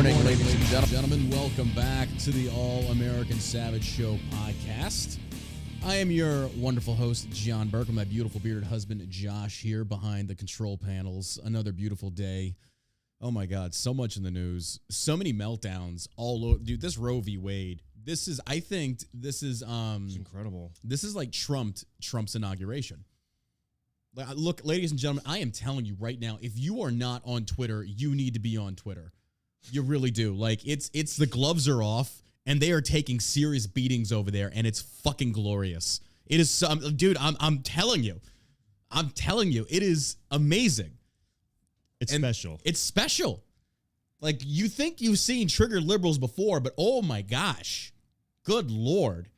morning, ladies and gentlemen. Welcome back to the All-American Savage Show podcast. I am your wonderful host, John Burke, and my beautiful bearded husband, Josh, here behind the control panels. Another beautiful day. Oh, my God, so much in the news. So many meltdowns all over. Dude, this Roe v. Wade, this is, I think, this is... it's incredible. This is like Trump's inauguration. Look, ladies and gentlemen, I am telling you right now, if you are not on Twitter, you need to be on Twitter. You really do. Like, it's the gloves are off, and they are taking serious beatings over there, and it's fucking glorious. It is, dude, I'm telling you. It is amazing. It's special. It's special. Like, you think you've seen triggered liberals before, but oh my gosh. Good Lord.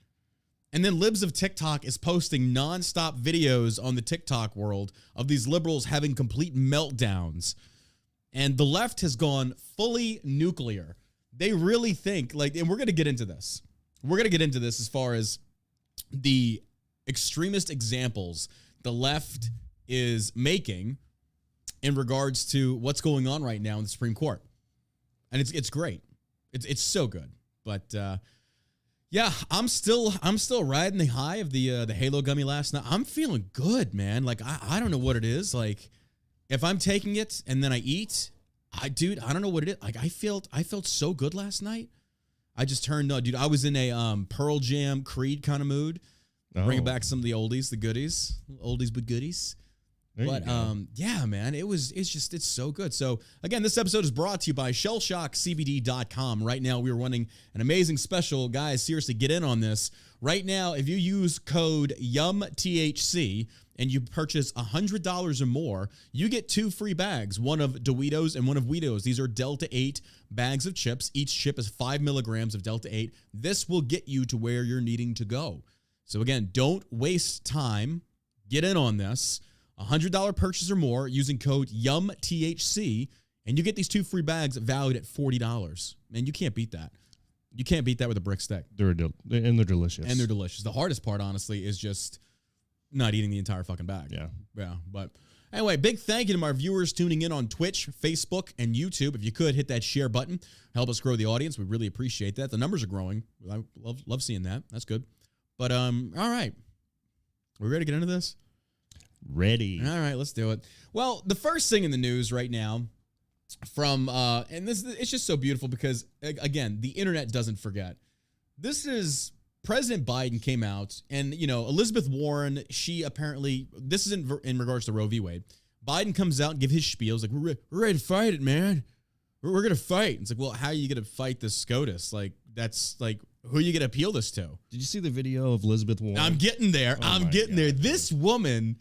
And then Libs of TikTok is posting nonstop videos on the TikTok world of these liberals having complete meltdowns. And the left has gone fully nuclear. They really think, like, and we're going to get into this. We're going to get into this as far as the extremist examples the left is making in regards to what's going on right now in the Supreme Court. And it's great. It's so good. But, yeah, I'm still riding the high of the Halo gummy last night. I'm feeling good, man. Like, I don't know what it is. Like, if I'm taking it and then I eat, I don't know what it is. Like, I felt so good last night. I just turned on, dude. I was in a Pearl Jam Creed kind of mood. Bringing back some of the oldies, the goodies, oldies but goodies. But yeah, man, it's so good. So again, this episode is brought to you by shellshockcbd.com. Right now, we are running an amazing special. Guys, seriously, get in on this. Right now, if you use code YUMTHC and you purchase $100 or more, you get 2 free bags, one of Doritos and one of Weedos. These are Delta 8 bags of chips. Each chip is 5 milligrams of Delta 8. This will get you to where you're needing to go. So again, don't waste time. Get in on this. $100 purchase or more using code YUMTHC, and you get these 2 free bags valued at $40. Man, you can't beat that. You can't beat that with a brick stick. They're delicious. And they're delicious. The hardest part, honestly, is just not eating the entire fucking bag. Yeah. But anyway, big thank you to my viewers tuning in on Twitch, Facebook, and YouTube. If you could, hit that share button. Help us grow the audience. We really appreciate that. The numbers are growing. I love seeing that. That's good. But, all right. We ready to get into this? Ready. All right, let's do it. Well, the first thing in the news right now from, and it's just so beautiful because, again, the internet doesn't forget. This is, President Biden came out and, Elizabeth Warren, she apparently, this is in regards to Roe v. Wade. Biden comes out and give his spiels like, we're ready to fight it, man. We're going to fight. It's like, well, how are you going to fight this SCOTUS? Like, that's like, who are you going to appeal this to? Did you see the video of Elizabeth Warren? I'm getting there. I'm getting there. This woman...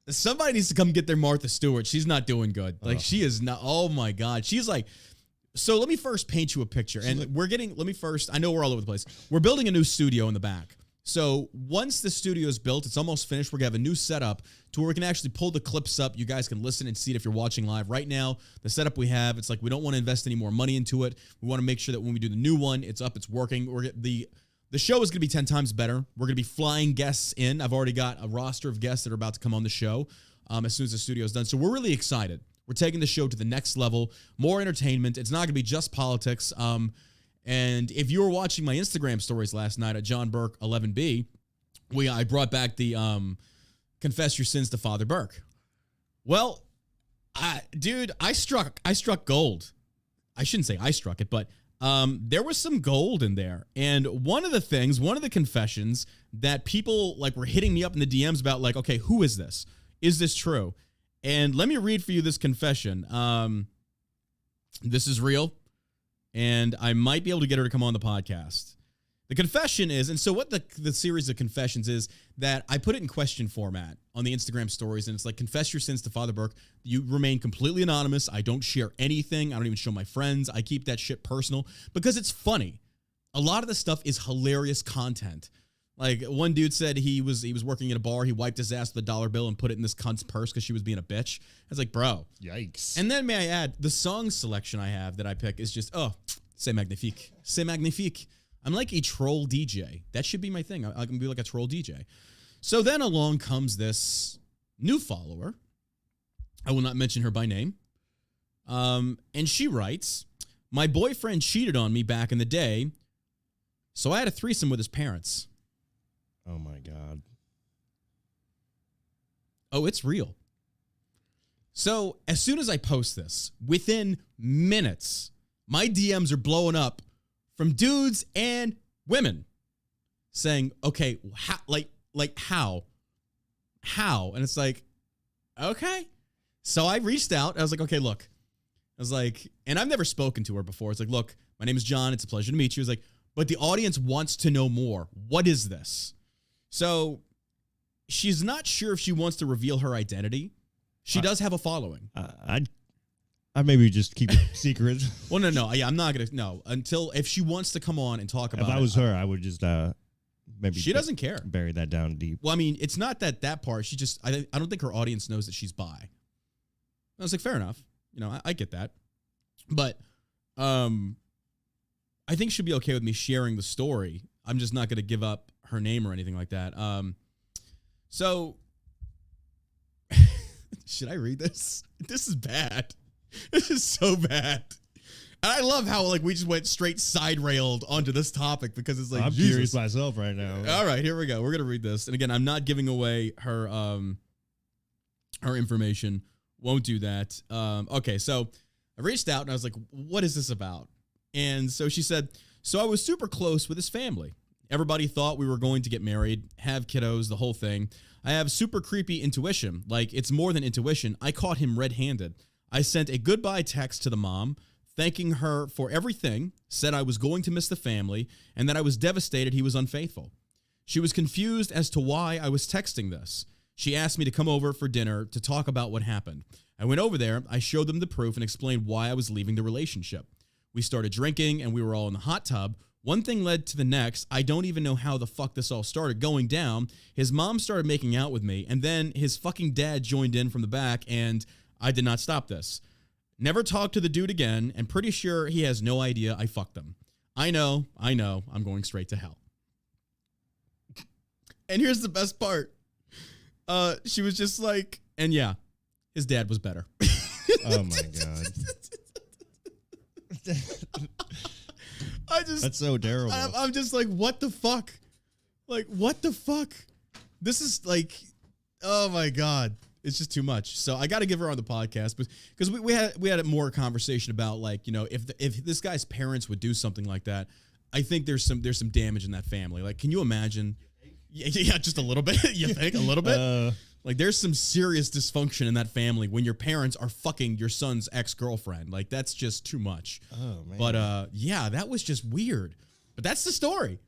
Somebody needs to come get their Martha Stewart. She's not doing good. Like, she is not. Oh, my God. She's like, so let me first paint you a picture. And I know we're all over the place. We're building a new studio in the back. So once the studio is built, it's almost finished. We're going to have a new setup to where we can actually pull the clips up. You guys can listen and see it if you're watching live. Right now, the setup we have, it's like we don't want to invest any more money into it. We want to make sure that when we do the new one, it's up, it's working. The show is going to be 10 times better. We're going to be flying guests in. I've already got a roster of guests that are about to come on the show as soon as the studio is done. So we're really excited. We're taking the show to the next level, more entertainment. It's not going to be just politics. And if you were watching my Instagram stories last night at John Burke 11B, I brought back the Confess Your Sins to Father Burke. Well, I struck gold. I shouldn't say I struck it, but there was some gold in there. And one of the confessions that people were hitting me up in the DMs about, like, okay, who is this? Is this true? And let me read for you this confession. This is real, and I might be able to get her to come on the podcast. The confession is, and so what the series of confessions is, that I put it in question format on the Instagram stories, and it's like, confess your sins to Father Burke. You remain completely anonymous. I don't share anything. I don't even show my friends. I keep that shit personal because it's funny. A lot of the stuff is hilarious content. Like, one dude said he was working at a bar. He wiped his ass with a dollar bill and put it in this cunt's purse because she was being a bitch. I was like, bro. Yikes. And then may I add, the song selection I have that I pick is just, c'est magnifique. C'est magnifique. I'm like a troll DJ. That should be my thing. I can be like a troll DJ. So then along comes this new follower. I will not mention her by name. And she writes, My boyfriend cheated on me back in the day, so I had a threesome with his parents. Oh, my God. Oh, it's real. So as soon as I post this, within minutes, my DMs are blowing up from dudes and women saying, okay, how? And it's like, okay. So I reached out. I was like, okay, look. I was like, and I've never spoken to her before. It's like, look, my name is John. It's a pleasure to meet you. I was like, but the audience wants to know more. What is this? So she's not sure if she wants to reveal her identity. She does have a following. I maybe just keep it secret. Well, no. Yeah, I'm not going to. No, until if she wants to come on and talk about it. If I was her, I would just maybe. She doesn't care. Bury that down deep. Well, I mean, it's not that part. She just, I don't think her audience knows that she's bi. I was like, fair enough. You know, I get that. But I think she'll be okay with me sharing the story. I'm just not going to give up her name or anything like that. So, should I read this? This is bad. This is so bad. And I love how we just went straight side railed onto this topic because it's like, I'm Jesus. curious myself right now. All right, here we go. We're gonna read this, and again, I'm not giving away her information. Won't do that. Okay, so I reached out and I was like, "What is this about?" And so she said, "So I was super close with his family. Everybody thought we were going to get married, have kiddos, the whole thing. I have super creepy intuition. Like, it's more than intuition. I caught him red-handed. I sent a goodbye text to the mom, thanking her for everything, said I was going to miss the family, and that I was devastated he was unfaithful. She was confused as to why I was texting this. She asked me to come over for dinner to talk about what happened. I went over there, I showed them the proof and explained why I was leaving the relationship. We started drinking, and we were all in the hot tub. One thing led to the next. I don't even know how the fuck this all started going down. His mom started making out with me, and then his fucking dad joined in from the back, and I did not stop this. Never talked to the dude again, and pretty sure he has no idea I fucked him. I know, I'm going straight to hell." And here's the best part. She was just like, and yeah, his dad was better. Oh my God. That's so terrible. I'm just like, what the fuck? Like, what the fuck? This is like, oh my God. It's just too much. So I got to give her on the podcast because we had a more conversation about, like, you know, if this guy's parents would do something like that, I think there's some damage in that family. Like, can you imagine? Yeah, just a little bit. You think a little bit? Like, there's some serious dysfunction in that family when your parents are fucking your son's ex-girlfriend. Like, that's just too much. Oh man. But yeah, that was just weird. But that's the story.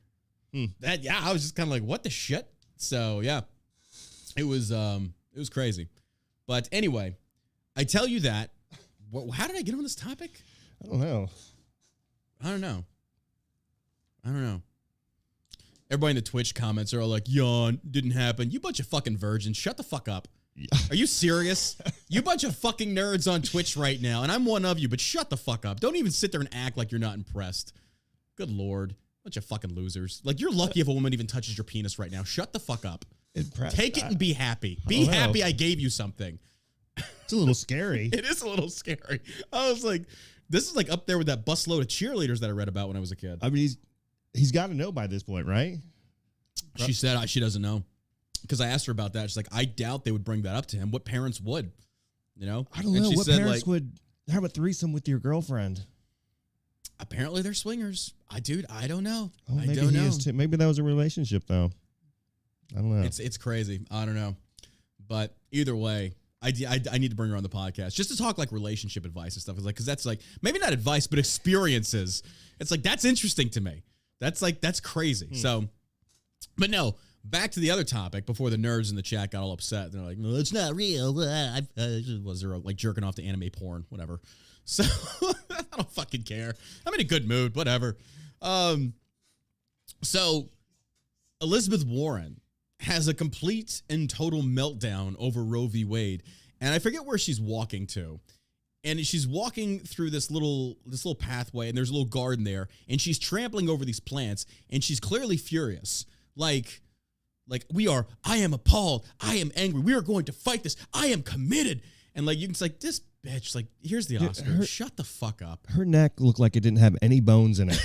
I was just kind of like, what the shit? So yeah, it was crazy. But anyway, I tell you that. How did I get on this topic? I don't know. Everybody in the Twitch comments are all like, yawn, didn't happen. You bunch of fucking virgins. Shut the fuck up. Are you serious? You bunch of fucking nerds on Twitch right now, and I'm one of you, but shut the fuck up. Don't even sit there and act like you're not impressed. Good Lord. Bunch of fucking losers. Like, you're lucky if a woman even touches your penis right now. Shut the fuck up. Take it and be happy. Be happy I gave you something. It's a little scary. It is a little scary. I was like, this is like up there with that busload of cheerleaders that I read about when I was a kid. I mean, he's got to know by this point, right? She said she doesn't know. Because I asked her about that. She's like, I doubt they would bring that up to him. What parents would? You know? I don't know. What parents would have a threesome with your girlfriend? Apparently they're swingers. I don't know. Oh, maybe he is too. Maybe that was a relationship, though. I don't know. It's crazy. I don't know. But either way, I need to bring her on the podcast just to talk like relationship advice and stuff. Because that's like, maybe not advice, but experiences. It's like, that's interesting to me. That's crazy. So, but no, back to the other topic before the nerds in the chat got all upset. They're like, no, it's not real. Was there like jerking off to anime porn, whatever. So I don't fucking care. I'm in a good mood, whatever. So Elizabeth Warren has a complete and total meltdown over Roe v. Wade. And I forget where she's walking to. And she's walking through this little pathway, and there's a little garden there, and she's trampling over these plants, and she's clearly furious. Like I am appalled. I am angry. We are going to fight this. I am committed. And like, it's like, this bitch. Like, here's the Oscar. Shut the fuck up. Her neck looked like it didn't have any bones in it.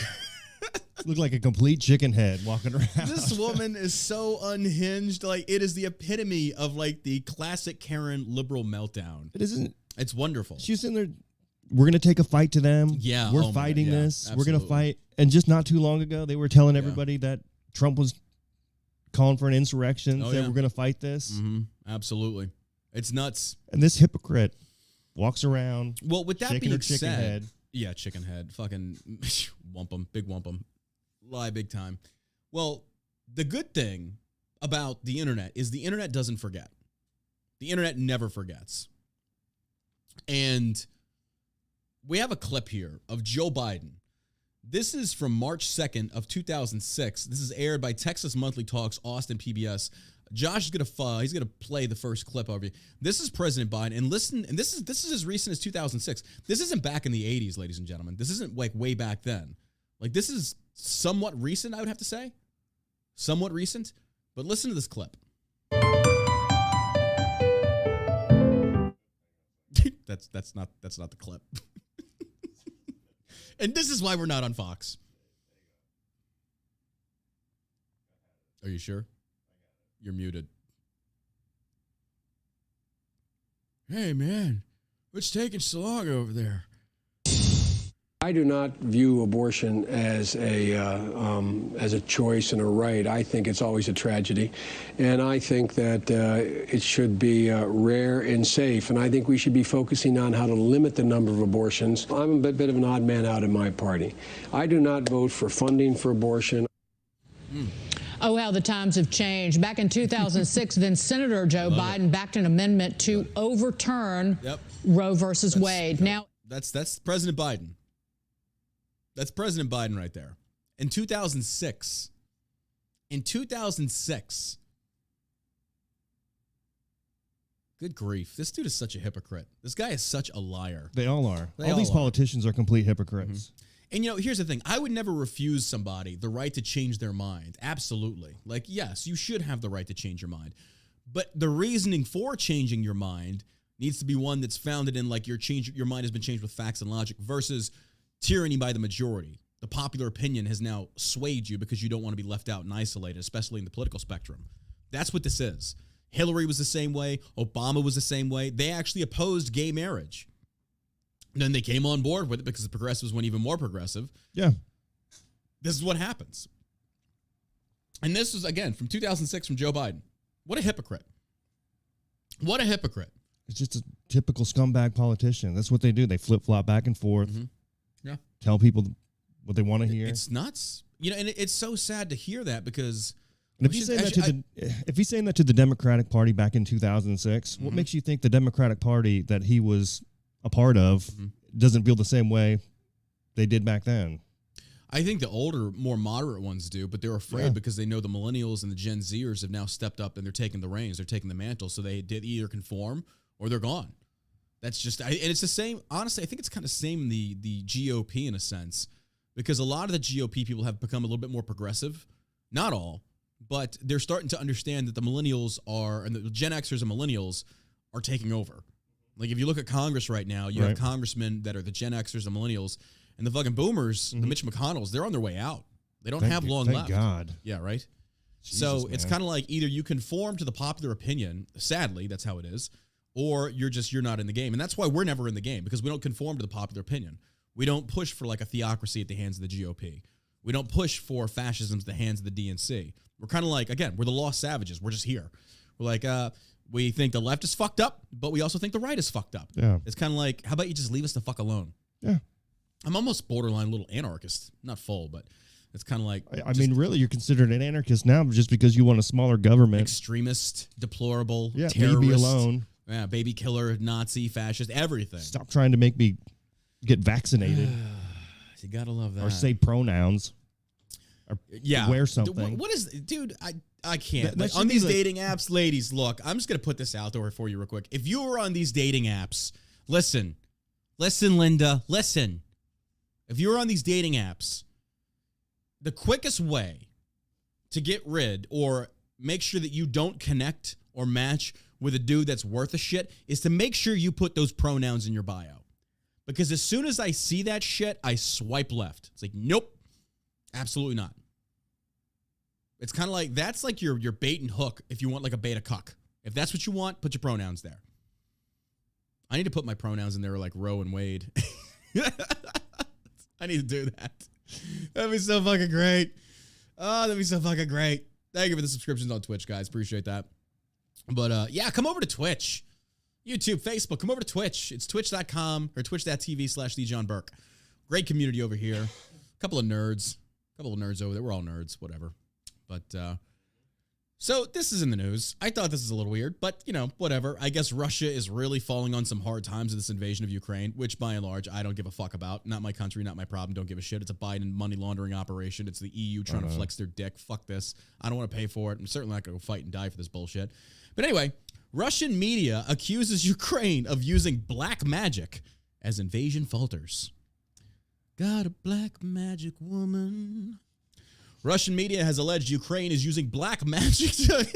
Looked like a complete chicken head walking around. This woman is so unhinged. Like, it is the epitome of like the classic Karen liberal meltdown. It isn't. It's wonderful. She's in there. We're gonna take a fight to them. Yeah, we're fighting this. Absolutely. We're gonna fight. And just not too long ago, they were telling everybody that Trump was calling for an insurrection. Said we're gonna fight this. Mm-hmm. Absolutely, it's nuts. And this hypocrite walks around. Well, with that shaking being her chicken said, head. yeah, chicken head, fucking wampum, big wampum, lie big time. Well, the good thing about the internet is the internet doesn't forget. The internet never forgets. And we have a clip here of Joe Biden. This is from March 2nd of 2006. This is aired by Texas Monthly Talks, Austin PBS. Josh is he's gonna play the first clip over you. This is President Biden, and listen, and this is as recent as 2006. This isn't back in the 80s, ladies and gentlemen. This isn't like way back then. Like, this is somewhat recent, I would have to say. Somewhat recent. But listen to this clip. That's not the clip. And this is why we're not on Fox. Are you sure? You're muted. Hey, man, what's taking so long over there? I do not view abortion as a choice and a right. I think it's always a tragedy, and I think that it should be rare and safe. And I think we should be focusing on how to limit the number of abortions. I'm a bit of an odd man out in my party. I do not vote for funding for abortion. Oh, how the times have changed. Back in 2006, then Senator Joe Biden backed an amendment to overturn Roe versus Wade. Now, that's President Biden. That's President Biden right there. In 2006, good grief. This dude is such a hypocrite. This guy is such a liar. They all are. All these politicians are complete hypocrites. Mm-hmm. And, you know, here's the thing. I would never refuse somebody the right to change their mind. Absolutely. Like, yes, you should have the right to change your mind. But the reasoning for changing your mind needs to be one that's founded in, like, your mind has been changed with facts and logic versus tyranny by the majority. The popular opinion has now swayed you because you don't want to be left out and isolated, especially in the political spectrum. That's what this is. Hillary was the same way. Obama was the same way. They actually opposed gay marriage. And then they came on board with it because the progressives went even more progressive. Yeah. This is what happens. And this is, again, from 2006 from Joe Biden. What a hypocrite. What a hypocrite. It's just a typical scumbag politician. That's what they do. They flip-flop back and forth. Mm-hmm. Yeah. Tell people what they want to hear. It's nuts. You know, and it's so sad to hear that because... And if he's saying that to the Democratic Party back in 2006, what makes you think the Democratic Party that he was a part of doesn't feel the same way they did back then? I think the older, more moderate ones do, but they're afraid because they know the millennials and the Gen Zers have now stepped up and they're taking the reins, they're taking the mantle, so they did either conform or they're gone. That's just, and it's the same, honestly, I think it's kind of same the GOP in a sense, because a lot of the GOP people have become a little bit more progressive. Not all, but they're starting to understand that the millennials and the Gen Xers and millennials are taking over. Like, if you look at Congress right now, you have congressmen that are the Gen Xers and millennials, and the fucking boomers, the Mitch McConnells, they're on their way out. They don't have long left. Thank God. Yeah, right? Jesus, so it's kind of like either you conform to the popular opinion, sadly, that's how it is, or you're not in the game. And that's why we're never in the game, because we don't conform to the popular opinion. We don't push for like a theocracy at the hands of the GOP. We don't push for fascism at the hands of the DNC. We're kind of like, again, we're the lost savages. We're just here. We're like, we think the left is fucked up, but we also think the right is fucked up. Yeah. It's kind of like, how about you just leave us the fuck alone? Yeah. I'm almost borderline little anarchist. Not full, but it's kind of like... I mean, really, you're considered an anarchist now just because you want a smaller government. Extremist, deplorable, terrorist. Leave me alone. Yeah, baby killer, Nazi, fascist, everything. Stop trying to make me get vaccinated. You gotta love that. Or say pronouns. Or wear something. What is... Dude, I can't. Like, on these dating apps, ladies, look, I'm just going to put this out there for you real quick. If you were on these dating apps, listen, Linda, listen. If you were on these dating apps, the quickest way to get rid or make sure that you don't connect or match with a dude that's worth a shit is to make sure you put those pronouns in your bio. Because as soon as I see that shit, I swipe left. It's like, nope, absolutely not. It's kind of like, that's like your bait and hook if you want like a beta cuck. If that's what you want, put your pronouns there. I need to put my pronouns in there like Roe and Wade. I need to do that. That'd be so fucking great. Oh, that'd be so fucking great. Thank you for the subscriptions on Twitch, guys. Appreciate that. But yeah, come over to Twitch. YouTube, Facebook, come over to Twitch. It's twitch.com or twitch.tv/TheJohnBurke. Great community over here. A couple of nerds over there. We're all nerds, whatever. But so this is in the news. I thought this is a little weird, but you know, whatever. I guess Russia is really falling on some hard times with this invasion of Ukraine, which by and large, I don't give a fuck about. Not my country, not my problem. Don't give a shit. It's a Biden money laundering operation. It's the EU trying to flex their dick. Fuck this. I don't want to pay for it. I'm certainly not going to go fight and die for this bullshit. But anyway, Russian media accuses Ukraine of using black magic as invasion falters. Got a black magic woman. Russian media has alleged Ukraine is using black magic to...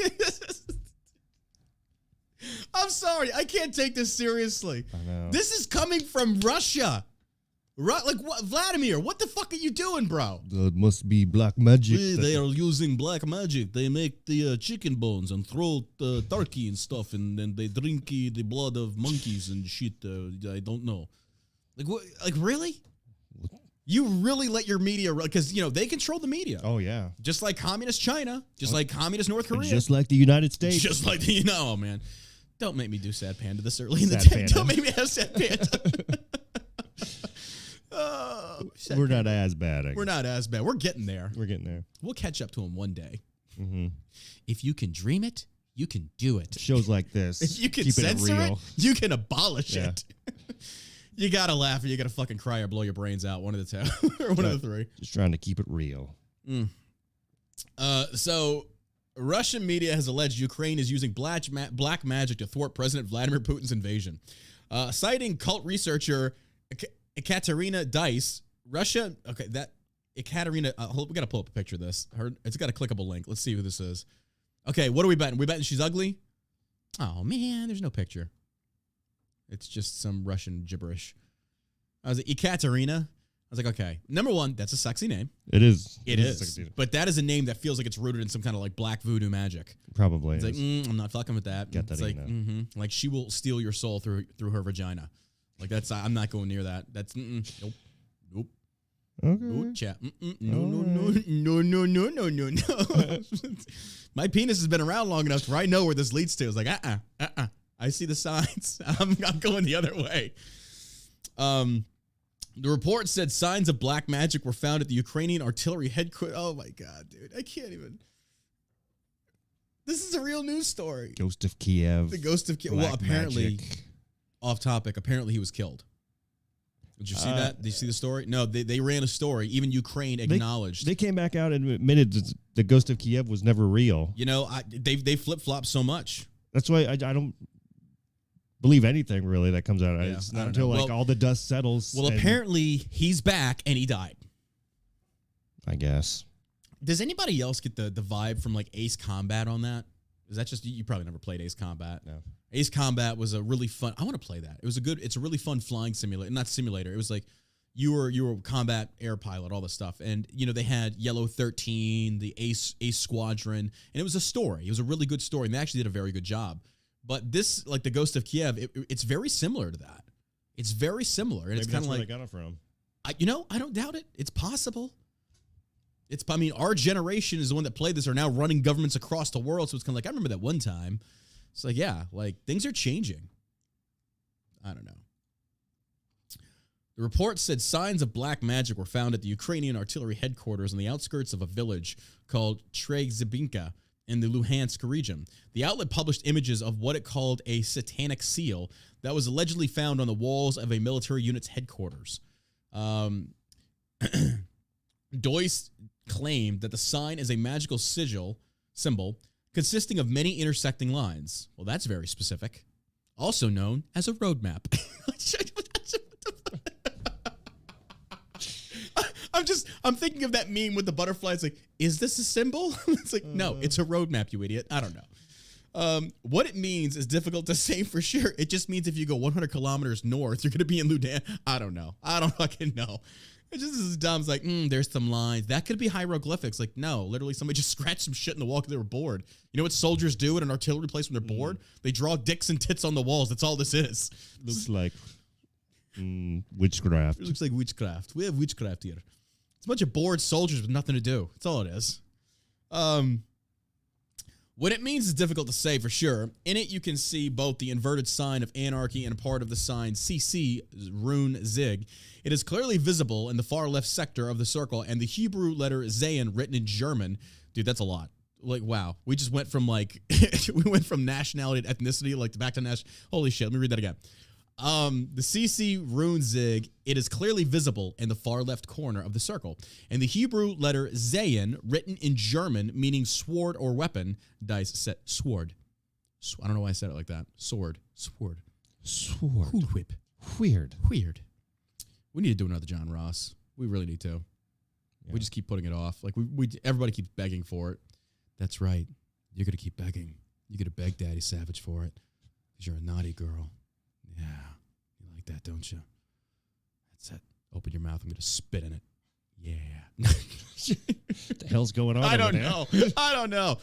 I'm sorry, I can't take this seriously. I know. This is coming from Russia. Like, what, Vladimir, what the fuck are you doing, bro? It must be black magic. They are using black magic. They make the chicken bones and throw the turkey and stuff, and then they drink the blood of monkeys and shit. I don't know. Like, what? Like, really? You really let your media, because, you know, they control the media. Oh, yeah. Just like communist China, just like communist North Korea. Just like the United States. Just like the, oh, man. Don't make me do Sad Panda this early in the Sad day. Panda. Don't make me have Sad Panda. Sad We're Panda. not as bad. We're not as bad. We're getting there. We're getting there. We'll catch up to him one day. Mm-hmm. If you can dream it, you can do it. Shows like this. If you can keeping censor it real. you can abolish Yeah. it. You gotta laugh or you gotta fucking cry or blow your brains out. One of the two. Or one of the three. Just trying to keep it real. So Russian media has alleged Ukraine is using black magic to thwart President Vladimir Putin's invasion. Citing cult researcher Ekaterina Dice, Russia, okay, that Ekaterina, we gotta pull up a picture of this. It's got a clickable link. Let's see who this is. Okay, what are we betting? We betting she's ugly? Oh man, there's no picture. It's just some Russian gibberish. I was like, Ekaterina. I was like, okay. Number one, that's a sexy name. It is. It is. But that is a name that feels like it's rooted in some kind of like black voodoo magic. Probably. It's like, I'm not fucking with that. Get that it's like, like she will steal your soul through her vagina. Like that's, I'm not going near that. That's, nope. Okay. Nope, chat. No. My penis has been around long enough where I know where this leads to. It's like, I see the signs. I'm going the other way. The report said signs of black magic were found at the Ukrainian artillery headquarters. Oh my God, dude. I can't even. This is a real news story. Ghost of Kiev. The ghost of Kiev. Well, apparently, off topic, apparently he was killed. Did you see that? Did you see the story? No, they ran a story. Even Ukraine acknowledged. They came back out and admitted that the ghost of Kiev was never real. You know, they flip-flop so much. That's why I don't believe anything really that comes out. Yeah, It's not until like all the dust settles. Well, apparently he's back and he died. I guess. Does anybody else get the vibe from like Ace Combat on that? Is that just you probably never played Ace Combat? No. Ace Combat was a really fun. I want to play that. It's a really fun flying simulator. Not simulator. It was like you were a combat air pilot, all this stuff. And you know, they had Yellow 13, the Ace Squadron, and it was a story. It was a really good story, and they actually did a very good job. But this, like the Ghost of Kiev, it's very similar to that. It's very similar, and Maybe it's kind of like where they got it from. I don't doubt it. It's possible. I mean, our generation is the one that played this, are now running governments across the world. So it's kind of like, I remember that one time. It's like, yeah, like things are changing. I don't know. The report said signs of black magic were found at the Ukrainian artillery headquarters on the outskirts of a village called Trezhebinka in the Luhansk region. The outlet published images of what it called a satanic seal that was allegedly found on the walls of a military unit's headquarters. Doyce claimed that the sign is a magical symbol consisting of many intersecting lines. Well, that's very specific. Also known as a roadmap. I'm thinking of that meme with the butterfly. It's like, is this a symbol? It's like, no, it's a roadmap, you idiot. I don't know. What it means is difficult to say for sure. It just means if you go 100 kilometers north, you're going to be in Ludan. I don't know. I don't fucking know. It just is dumb. It's like, there's some lines. That could be hieroglyphics. Like, no, literally somebody just scratched some shit in the wall because they were bored. You know what soldiers do at an artillery place when they're bored? They draw dicks and tits on the walls. That's all this is. Looks like witchcraft. It looks like witchcraft. We have witchcraft here. It's a bunch of bored soldiers with nothing to do. That's all it is. What it means is difficult to say for sure. In it, you can see both the inverted sign of anarchy and a part of the sign CC, rune Zig. It is clearly visible in the far left sector of the circle, and the Hebrew letter Zayin written in German. Dude, that's a lot. Like, wow. We just went from like, we went from nationality to ethnicity, like back to national. Holy shit, let me read that again. The CC rune Zig, it is clearly visible in the far left corner of the circle. And the Hebrew letter Zayin, written in German, meaning sword or weapon, Dice said sword. I don't know why I said it like that. Sword. Sword. Cool whip. Weird. We need to do another John Ross. We really need to. Yeah. We just keep putting it off. Like everybody keeps begging for it. That's right. You're going to keep begging. You're going to beg Daddy Savage for it because you're a naughty girl. Yeah, you like that, don't you? That's it. Open your mouth. I'm going to spit in it. Yeah. What the hell's going on? I don't know.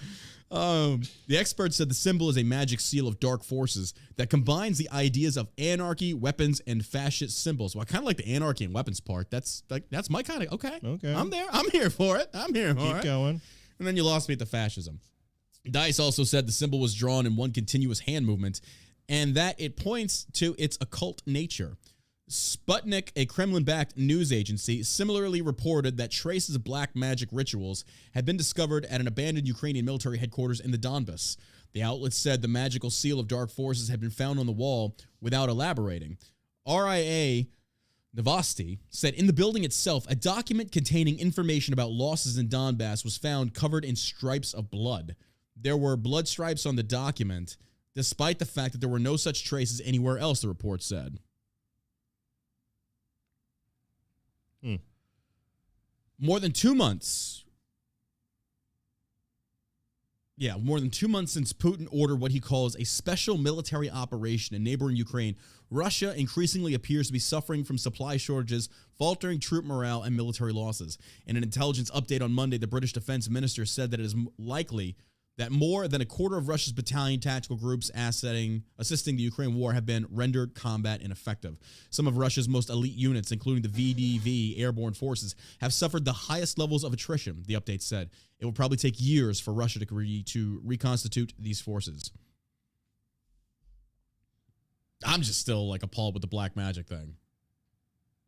The expert said the symbol is a magic seal of dark forces that combines the ideas of anarchy, weapons, and fascist symbols. Well, I kind of like the anarchy and weapons part. That's my kind of, okay. I'm there. I'm here for it. Keep going. And then you lost me at the fascism. Dice also said the symbol was drawn in one continuous hand movement, and that it points to its occult nature. Sputnik, a Kremlin-backed news agency, similarly reported that traces of black magic rituals had been discovered at an abandoned Ukrainian military headquarters in the Donbas. The outlet said the magical seal of dark forces had been found on the wall without elaborating. RIA Novosti said in the building itself, a document containing information about losses in Donbass was found covered in stripes of blood. There were blood stripes on the document, despite the fact that there were no such traces anywhere else, the report said. More than 2 months. More than 2 months since Putin ordered what he calls a special military operation in neighboring Ukraine, Russia increasingly appears to be suffering from supply shortages, faltering troop morale, and military losses. In an intelligence update on Monday, the British defense minister said that it is likely that more than a quarter of Russia's battalion tactical groups assisting the Ukraine war have been rendered combat ineffective. Some of Russia's most elite units, including the VDV airborne forces, have suffered the highest levels of attrition, the update said. It will probably take years for Russia to reconstitute these forces. I'm just still like appalled with the black magic thing.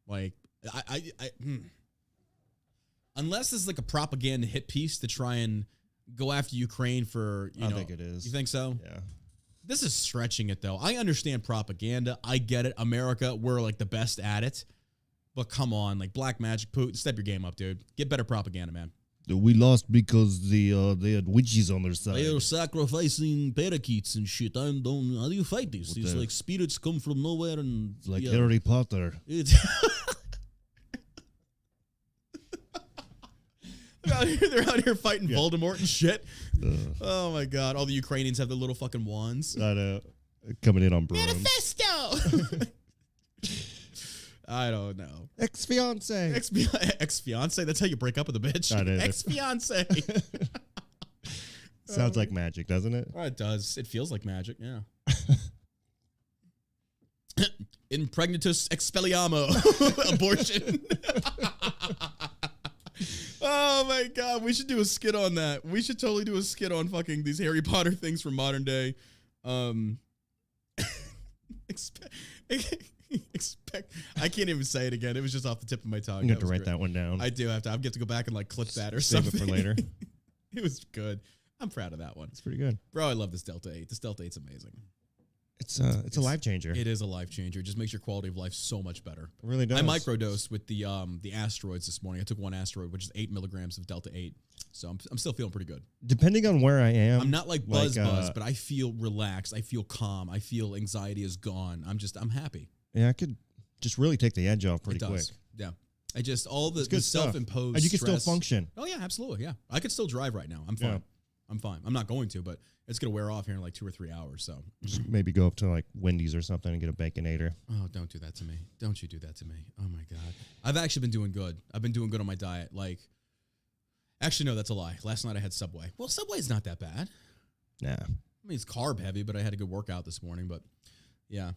Like, unless it's like a propaganda hit piece to try and go after Ukraine for, I think it is. You think so? Yeah. This is stretching it, though. I understand propaganda. I get it. America, we're like the best at it. But come on, like black magic, Putin, step your game up, dude. Get better propaganda, man. We lost because they had witches on their side. They are sacrificing parakeets and shit. How do you fight this? These like spirits come from nowhere and it's like Harry Potter. They're out here fighting Voldemort and shit. Oh my god! All the Ukrainians have their little fucking wands. I know. Coming in on brooms. Manifesto. I don't know. Ex-fiance. Ex-fiance? That's how you break up with a bitch. Ex-fiance. Sounds like magic, doesn't it? Oh, it does. It feels like magic, yeah. Impregnatus expelliarmus. Abortion. Oh my god, we should do a skit on that. We should totally do a skit on fucking these Harry Potter things from modern day. I can't even say it again. It was just off the tip of my tongue. You have to write that one down. I do have to. I get to go back and like clip that or Save something. it for later. It was good. I'm proud of that one. It's pretty good. Bro, I love this Delta 8. This Delta 8's amazing. It's a life changer. It is a life changer. It just makes your quality of life so much better. It really does. I microdosed with the asteroids this morning. I took one asteroid, which is 8 milligrams of Delta 8. So I'm still feeling pretty good. Depending on where I am. I'm not like buzz, but I feel relaxed. I feel calm. I feel anxiety is gone. I'm happy. Yeah, I could just really take the edge off pretty quick. Yeah. I just, all the good self-imposed and you can stress. still function. Oh, yeah, absolutely. Yeah. I could still drive right now. I'm fine. I'm fine. I'm not going to, but it's going to wear off here in like 2 or 3 hours. So just maybe go up to like Wendy's or something and get a Baconator. Oh, don't do that to me. Don't you do that to me. Oh, my God. I've actually been doing good. I've been doing good on my diet. Like, actually, no, that's a lie. Last night I had Subway. Well, Subway's not that bad. Nah. I mean, it's carb heavy, but I had a good workout this morning. But, yeah.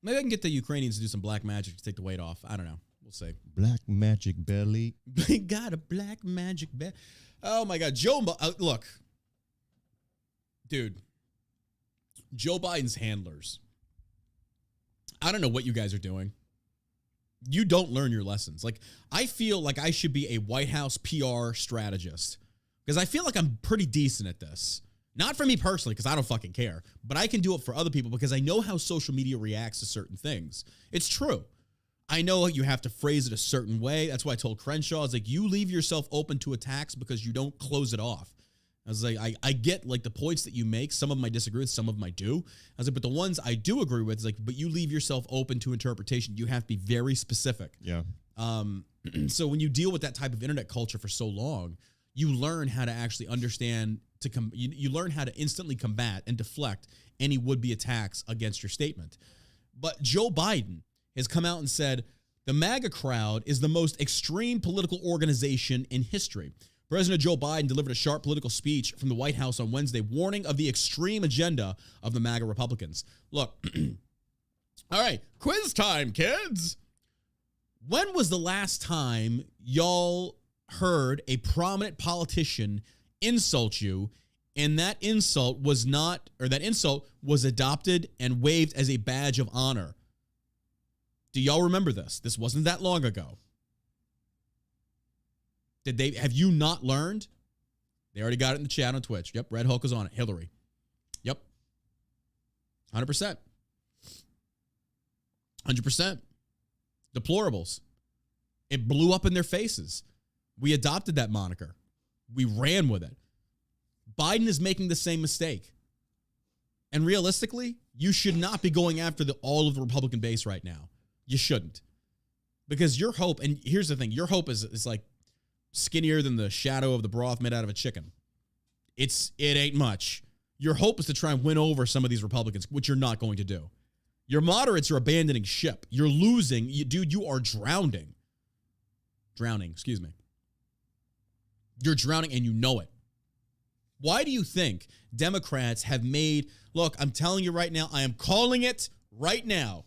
Maybe I can get the Ukrainians to do some black magic to take the weight off. I don't know. We'll see. Black magic belly. Got a black magic belly. Oh, my God. Look. Dude. Joe Biden's handlers. I don't know what you guys are doing. You don't learn your lessons. Like, I feel like I should be a White House PR strategist because I feel like I'm pretty decent at this. Not for me personally, because I don't fucking care, but I can do it for other people because I know how social media reacts to certain things. It's true. I know you have to phrase it a certain way. That's why I told Crenshaw, it's like, you leave yourself open to attacks because you don't close it off. I was like, I get like the points that you make. Some of them I disagree with, some of them I do. I was like, but the ones I do agree with is like, but you leave yourself open to interpretation. You have to be very specific. Yeah. So when you deal with that type of internet culture for so long, you learn how to actually understand you learn how to instantly combat and deflect any would-be attacks against your statement. But Joe Biden has come out and said the MAGA crowd is the most extreme political organization in history. President Joe Biden delivered a sharp political speech from the White House on Wednesday, warning of the extreme agenda of the MAGA Republicans. Look, all right, quiz time, kids. When was the last time y'all heard a prominent politician insult you, and that insult was adopted and waived as a badge of honor? Do y'all remember this? This wasn't that long ago. Have you not learned? They already got it in the chat on Twitch. Yep, Red Hulk was on it. Hillary. Yep. 100%. 100%. Deplorables. It blew up in their faces. We adopted that moniker. We ran with it. Biden is making the same mistake. And realistically, you should not be going after all of the Republican base right now. You shouldn't. Because your hope, and here's the thing, your hope is like skinnier than the shadow of the broth made out of a chicken. It ain't much. Your hope is to try and win over some of these Republicans, which you're not going to do. Your moderates are abandoning ship. You're losing. Dude, you are drowning. Excuse me. You're drowning and you know it. Why do you think Democrats have look, I'm telling you right now, I am calling it right now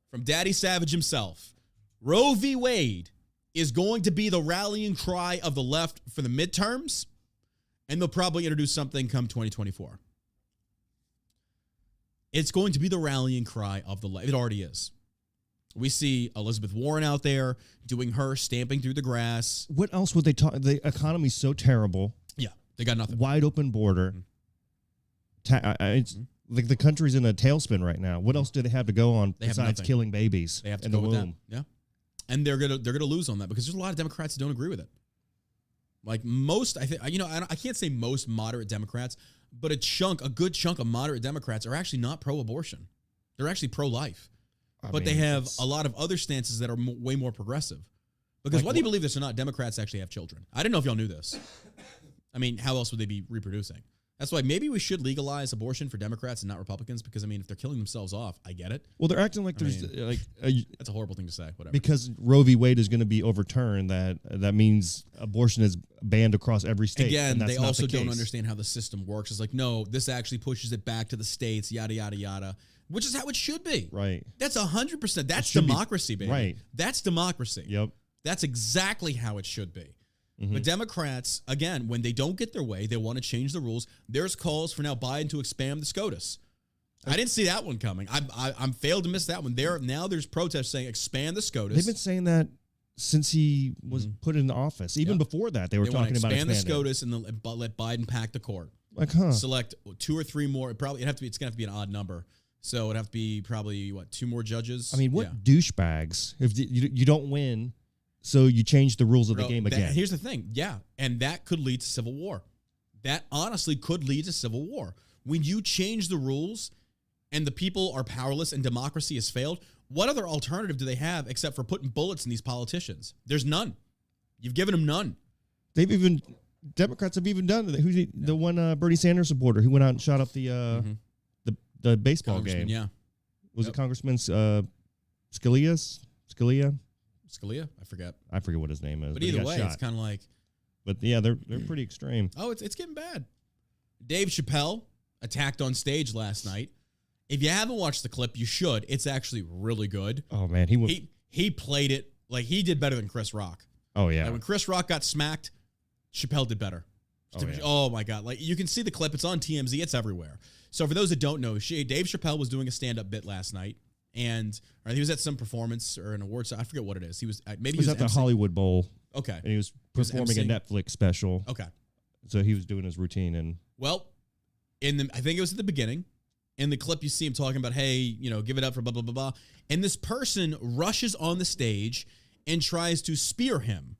from Daddy Savage himself. Roe v. Wade is going to be the rallying cry of the left for the midterms, and they'll probably introduce something come 2024. It's going to be the rallying cry of the left. It already is. We see Elizabeth Warren out there doing her stamping through the grass. What else would they talk? The economy's so terrible. Yeah, they got nothing. Wide open border. It's like the country's in a tailspin right now. What else do they have to go on besides killing babies? They have to in go the with womb. that. Yeah. And they're gonna lose on that because there's a lot of Democrats that don't agree with it. Like most, I think, I can't say most moderate Democrats, but a good chunk of moderate Democrats are actually not pro-abortion. They're actually pro-life. But they have a lot of other stances that are way more progressive. Because whether you believe this or not, Democrats actually have children. I didn't know if y'all knew this. I mean, how else would they be reproducing? That's why maybe we should legalize abortion for Democrats and not Republicans. Because I mean, if they're killing themselves off, I get it. Well, they're acting like that's a horrible thing to say. Whatever. Because Roe v. Wade is going to be overturned, that means abortion is banned across every state. Again, they also don't understand how the system works. It's like, no, this actually pushes it back to the states. Yada yada yada. Which is how it should be. Right. That's 100%. That's democracy, baby. Right. That's democracy. Yep. That's exactly how it should be. Mm-hmm. But Democrats, again, when they don't get their way, they want to change the rules. There's calls for now Biden to expand the SCOTUS. I didn't see that one coming. I'm failed to miss that one. There's protests saying expand the SCOTUS. They've been saying that since he was put in office. Even before that, they were talking about expanding the SCOTUS and let Biden pack the court. Like, select 2 or 3 more. It's gonna have to be an odd number. So it'd have to be probably 2 more judges. I mean, what douchebags? If you don't win, so you change the rules of the game again. Here's the thing, and that could lead to civil war. That honestly could lead to civil war when you change the rules, and the people are powerless and democracy has failed. What other alternative do they have except for putting bullets in these politicians? There's none. You've given them none. They've even Democrats have even done it. The one Bernie Sanders supporter who went out and shot up the baseball game. Yeah. Was it Congressman Scalia? Scalia? I forget what his name is. But either way, it's kind of like. But yeah, they're pretty extreme. Oh, it's getting bad. Dave Chapelle attacked on stage last night. If you haven't watched the clip, you should. It's actually really good. Oh man, he played it like he did better than Chris Rock. Oh yeah. Like when Chris Rock got smacked, Chapelle did better. Oh my God. Like you can see the clip. It's on TMZ. It's everywhere. So for those that don't know, Dave Chapelle was doing a stand-up bit last night. And he was at some performance or an awards. I forget what it is. He was at the Hollywood Bowl. Okay. And he was performing a Netflix special. Okay. So he was doing his routine. And well, I think it was at the beginning. In the clip, you see him talking about, hey, give it up for blah, blah, blah, blah. And this person rushes on the stage and tries to spear him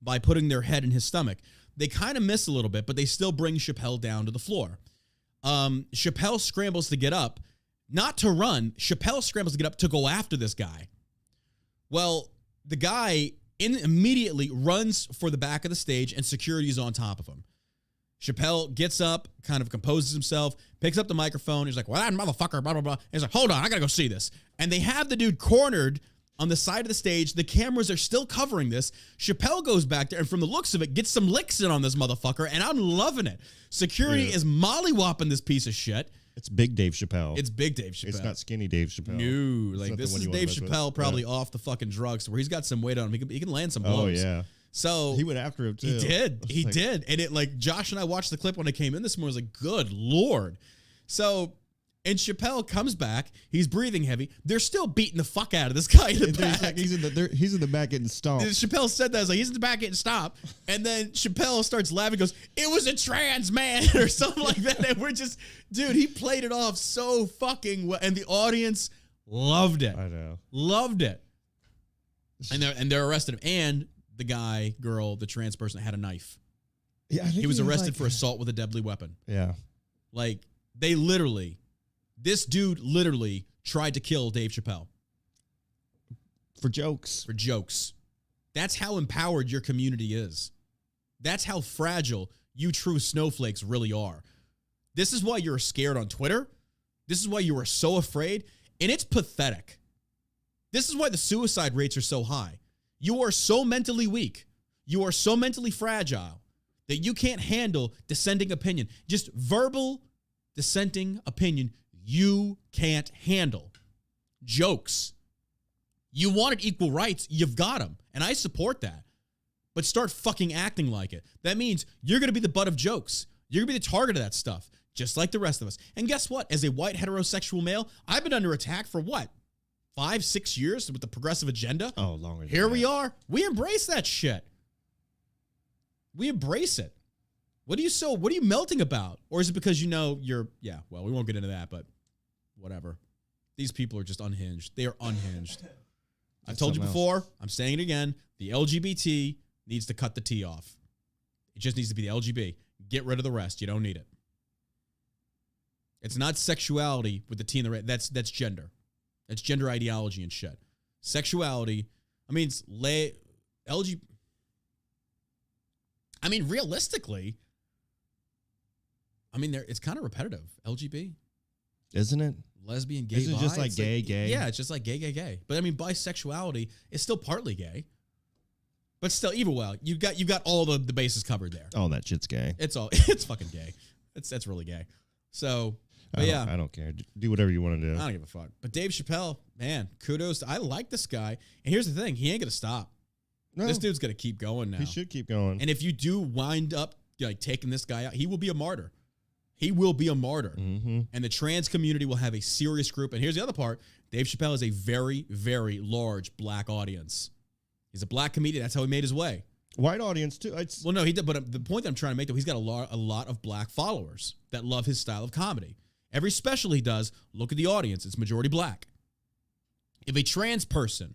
by putting their head in his stomach. They kind of miss a little bit, but they still bring Chapelle down to the floor. Chapelle scrambles to get up, not to run. Chapelle scrambles to get up to go after this guy. Well, the guy immediately runs for the back of the stage, and security is on top of him. Chapelle gets up, kind of composes himself, picks up the microphone. He's like, well, that motherfucker, blah, blah, blah. And he's like, hold on, I got to go see this. And they have the dude cornered on the side of the stage. The cameras are still covering this. Chapelle goes back there, and from the looks of it, gets some licks in on this motherfucker, and I'm loving it. Security is mollywhopping this piece of shit. It's big Dave Chappelle. It's big Dave Chappelle. It's not skinny Dave Chappelle. No, like this is Dave Chappelle probably off the fucking drugs, where he's got some weight on him. He can land some blows. Oh, yeah. So he went after him too. He did. And it like Josh and I watched the clip when it came in this morning. I was like, good Lord. So, and Chapelle comes back. He's breathing heavy. They're still beating the fuck out of this guy in the back. Like he's in the back getting stomped. And Chapelle said that. I was like, he's in the back getting stomped. And then Chapelle starts laughing, goes, it was a trans man or something like that. And we're just, dude, he played it off so fucking well. And the audience loved it. I know. Loved it. And they're arrested him. And the girl, the trans person had a knife. Yeah, he was arrested for assault with a deadly weapon. Yeah. Like, this dude literally tried to kill Dave Chapelle. For jokes. For jokes. That's how empowered your community is. That's how fragile you true snowflakes really are. This is why you're scared on Twitter. This is why you are so afraid. And it's pathetic. This is why the suicide rates are so high. You are so mentally weak. You are so mentally fragile that you can't handle dissenting opinion. Just verbal dissenting opinion you can't handle. Jokes. You wanted equal rights. You've got them. And I support that. But start fucking acting like it. That means you're going to be the butt of jokes. You're going to be the target of that stuff, just like the rest of us. And guess what? As a white heterosexual male, I've been under attack for what? 5-6 years with the progressive agenda. Oh, longer. Here we are. We embrace that shit. We embrace it. What are you melting about? Or is it because we won't get into that, but whatever. These people are just unhinged. They are unhinged. I've told you before. I'm saying it again. The LGBT needs to cut the T off. It just needs to be the LGB. Get rid of the rest. You don't need it. It's not sexuality with the T in the red. That's gender. That's gender ideology and shit. Sexuality, it's realistically, it's kind of repetitive. LGB. Isn't it? Lesbian, gay, Isn't it just like gay, gay? Yeah, it's just like gay. But bisexuality is still partly gay. But still, either way, you got all the bases covered there. Oh, that shit's gay. It's fucking gay. That's really gay. So, but I don't care. Do whatever you want to do. I don't give a fuck. But Dave Chapelle, man, kudos. I like this guy. And here's the thing. He ain't going to stop. No. This dude's going to keep going now. He should keep going. And if you do wind up taking this guy out, he will be a martyr. He will be a martyr. Mm-hmm. And the trans community will have a serious group. And here's the other part. Dave Chapelle is a very, very large black audience. He's a black comedian. That's how he made his way. White audience, too. Well, no, he did. But the point that I'm trying to make, though, he's got a lot of black followers that love his style of comedy. Every special he does, look at the audience. It's majority black. If a trans person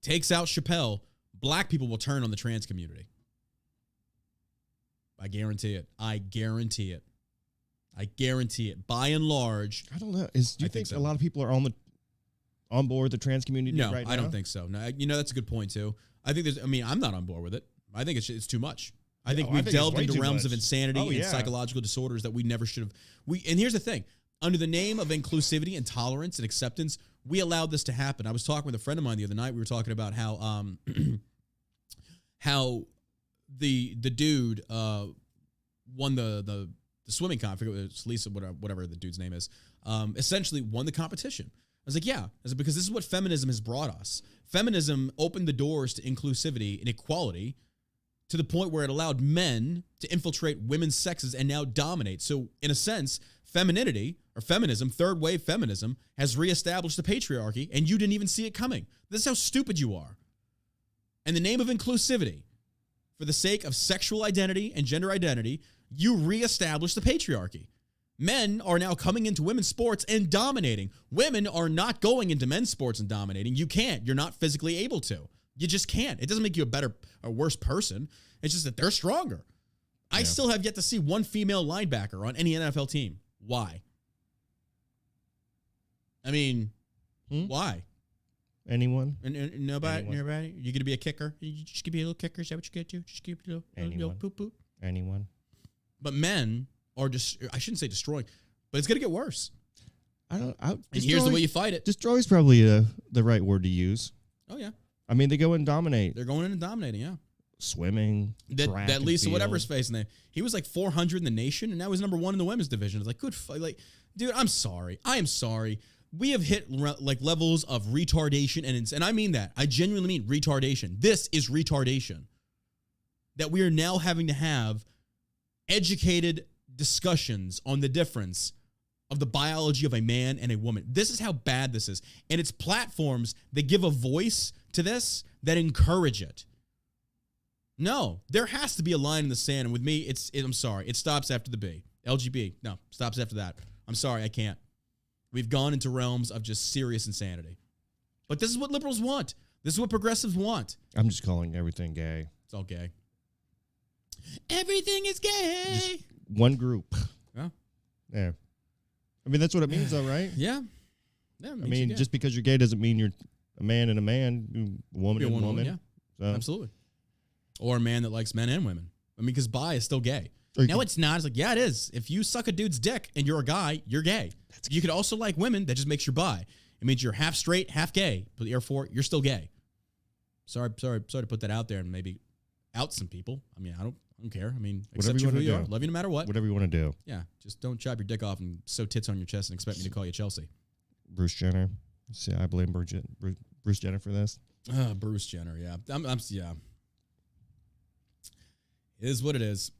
takes out Chapelle, black people will turn on the trans community. I guarantee it. I guarantee it. By and large. I don't know. Do you think so. A lot of people are on board the trans community right now? No, I don't think so. No, that's a good point, too. I think I'm not on board with it. I think it's too much. I think I we've think it's delved way into too realms much. of insanity Oh, and yeah. psychological disorders that we never should have. And here's the thing. Under the name of inclusivity and tolerance and acceptance, we allowed this to happen. I was talking with a friend of mine the other night. We were talking about how how the dude won the swimming comp. I forget it's Lisa, whatever the dude's name is. Essentially won the competition. I was like, yeah. I said, because this is what feminism has brought us. Feminism opened the doors to inclusivity and equality to the point where it allowed men to infiltrate women's sexes and now dominate. So in a sense, femininity or feminism, third wave feminism, has reestablished the patriarchy, and you didn't even see it coming. This is how stupid you are. In the name of inclusivity, for the sake of sexual identity and gender identity, you reestablish the patriarchy. Men are now coming into women's sports and dominating. Women are not going into men's sports and dominating. You can't. You're not physically able to. You just can't. It doesn't make you a better or worse person. It's just that they're stronger. I still have yet to see one female linebacker on any NFL team. Why? I mean, why? Anyone? Nobody? Nobody? You gonna be a kicker? You just give me a little kicker? Is that what you get to? Just give me a little poop poop. Anyone? But men are just, I shouldn't say destroying, but it's gonna get worse. And here's the way you fight it. Destroy is probably the right word to use. Oh yeah. I mean, they go and dominate. They're going in and dominating, yeah. Swimming, track that and Lisa, field. whatever's face name, he was like 400 in the nation, and now he's number 1 in the women's division. It's like, like, dude, I'm sorry. I am sorry. We have hit like levels of retardation, and I mean that. I genuinely mean retardation. This is retardation. That we are now having to have educated discussions on the difference of the biology of a man and a woman. This is how bad this is. And it's platforms that give a voice to this that encourage it. No, there has to be a line in the sand. And with me, I'm sorry. It stops after the B. LGB. No, stops after that. I'm sorry. I can't. We've gone into realms of just serious insanity. But this is what liberals want. This is what progressives want. I'm just calling everything gay. It's all gay. Everything is gay. Just one group. Yeah. Yeah. I mean, that's what it means, though, right? Yeah. Yeah. I mean, just because you're gay doesn't mean you're a man and a man, a woman and a woman. Yeah. So. Absolutely. Or a man that likes men and women. I mean, because bi is still gay. Or No, it's not. It's like, yeah, it is. If you suck a dude's dick and you're a guy, you're gay. You could also like women. That just makes you bi. It means you're half straight, half gay. But therefore, you're still gay. Sorry to put that out there and maybe out some people. I mean, I don't care. I mean, accept you for who you are. Love you no matter what. Whatever you want to do. Yeah. Just don't chop your dick off and sew tits on your chest and expect me to call you Chelsea. Bruce Jenner. See, I blame Bruce Jenner for this. Bruce Jenner. Yeah. Yeah. It is what it is.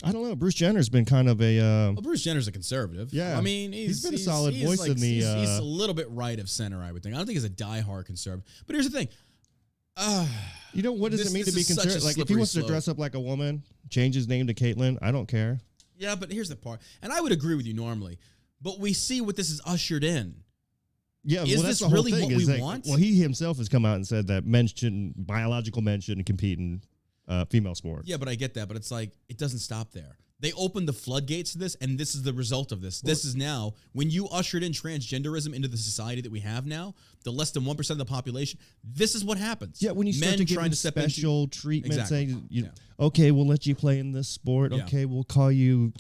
I don't know. Bruce Jenner's been kind of a... Well, Bruce Jenner's a conservative. Yeah. I mean, he's been a solid voice in the... He's a little bit right of center, I would think. I don't think he's a diehard conservative. But here's the thing. You know, what does it mean to be conservative? Like, if he wants to dress up like a woman, change his name to Caitlyn, I don't care. Yeah, but here's the part. And I would agree with you normally. But we see what this has ushered in. Yeah, is well, that's this the really whole thing, what we that, want? Well, he himself has come out and said that biological men shouldn't compete in female sports. Yeah, but I get that. But it's like, it doesn't stop there. They opened the floodgates to this, and this is the result of this. This is now, when you ushered in transgenderism into the society that we have now, the less than 1% of the population, this is what happens. Yeah, when you start Men to give trying them to step special into, treatment, exactly. saying, okay, we'll let you play in this sport. Yeah. Okay, we'll call you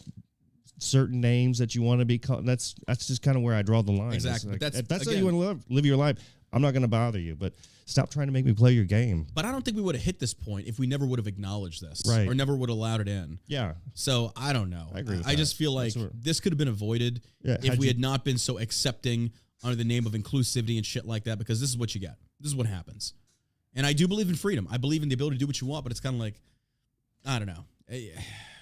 certain names that you want to be called. That's just kind of where I draw the line. Exactly. Like, But if that's how you want to live your life, I'm not going to bother you, but stop trying to make me play your game. But I don't think we would have hit this point if we never would have acknowledged this. Right. Or never would have allowed it in. Yeah. So I don't know. I agree with I that. just feel like this could have been avoided if we had not been so accepting under the name of inclusivity and shit like that, because this is what you get. This is what happens. And I do believe in freedom. I believe in the ability to do what you want, but it's kind of like, I don't know.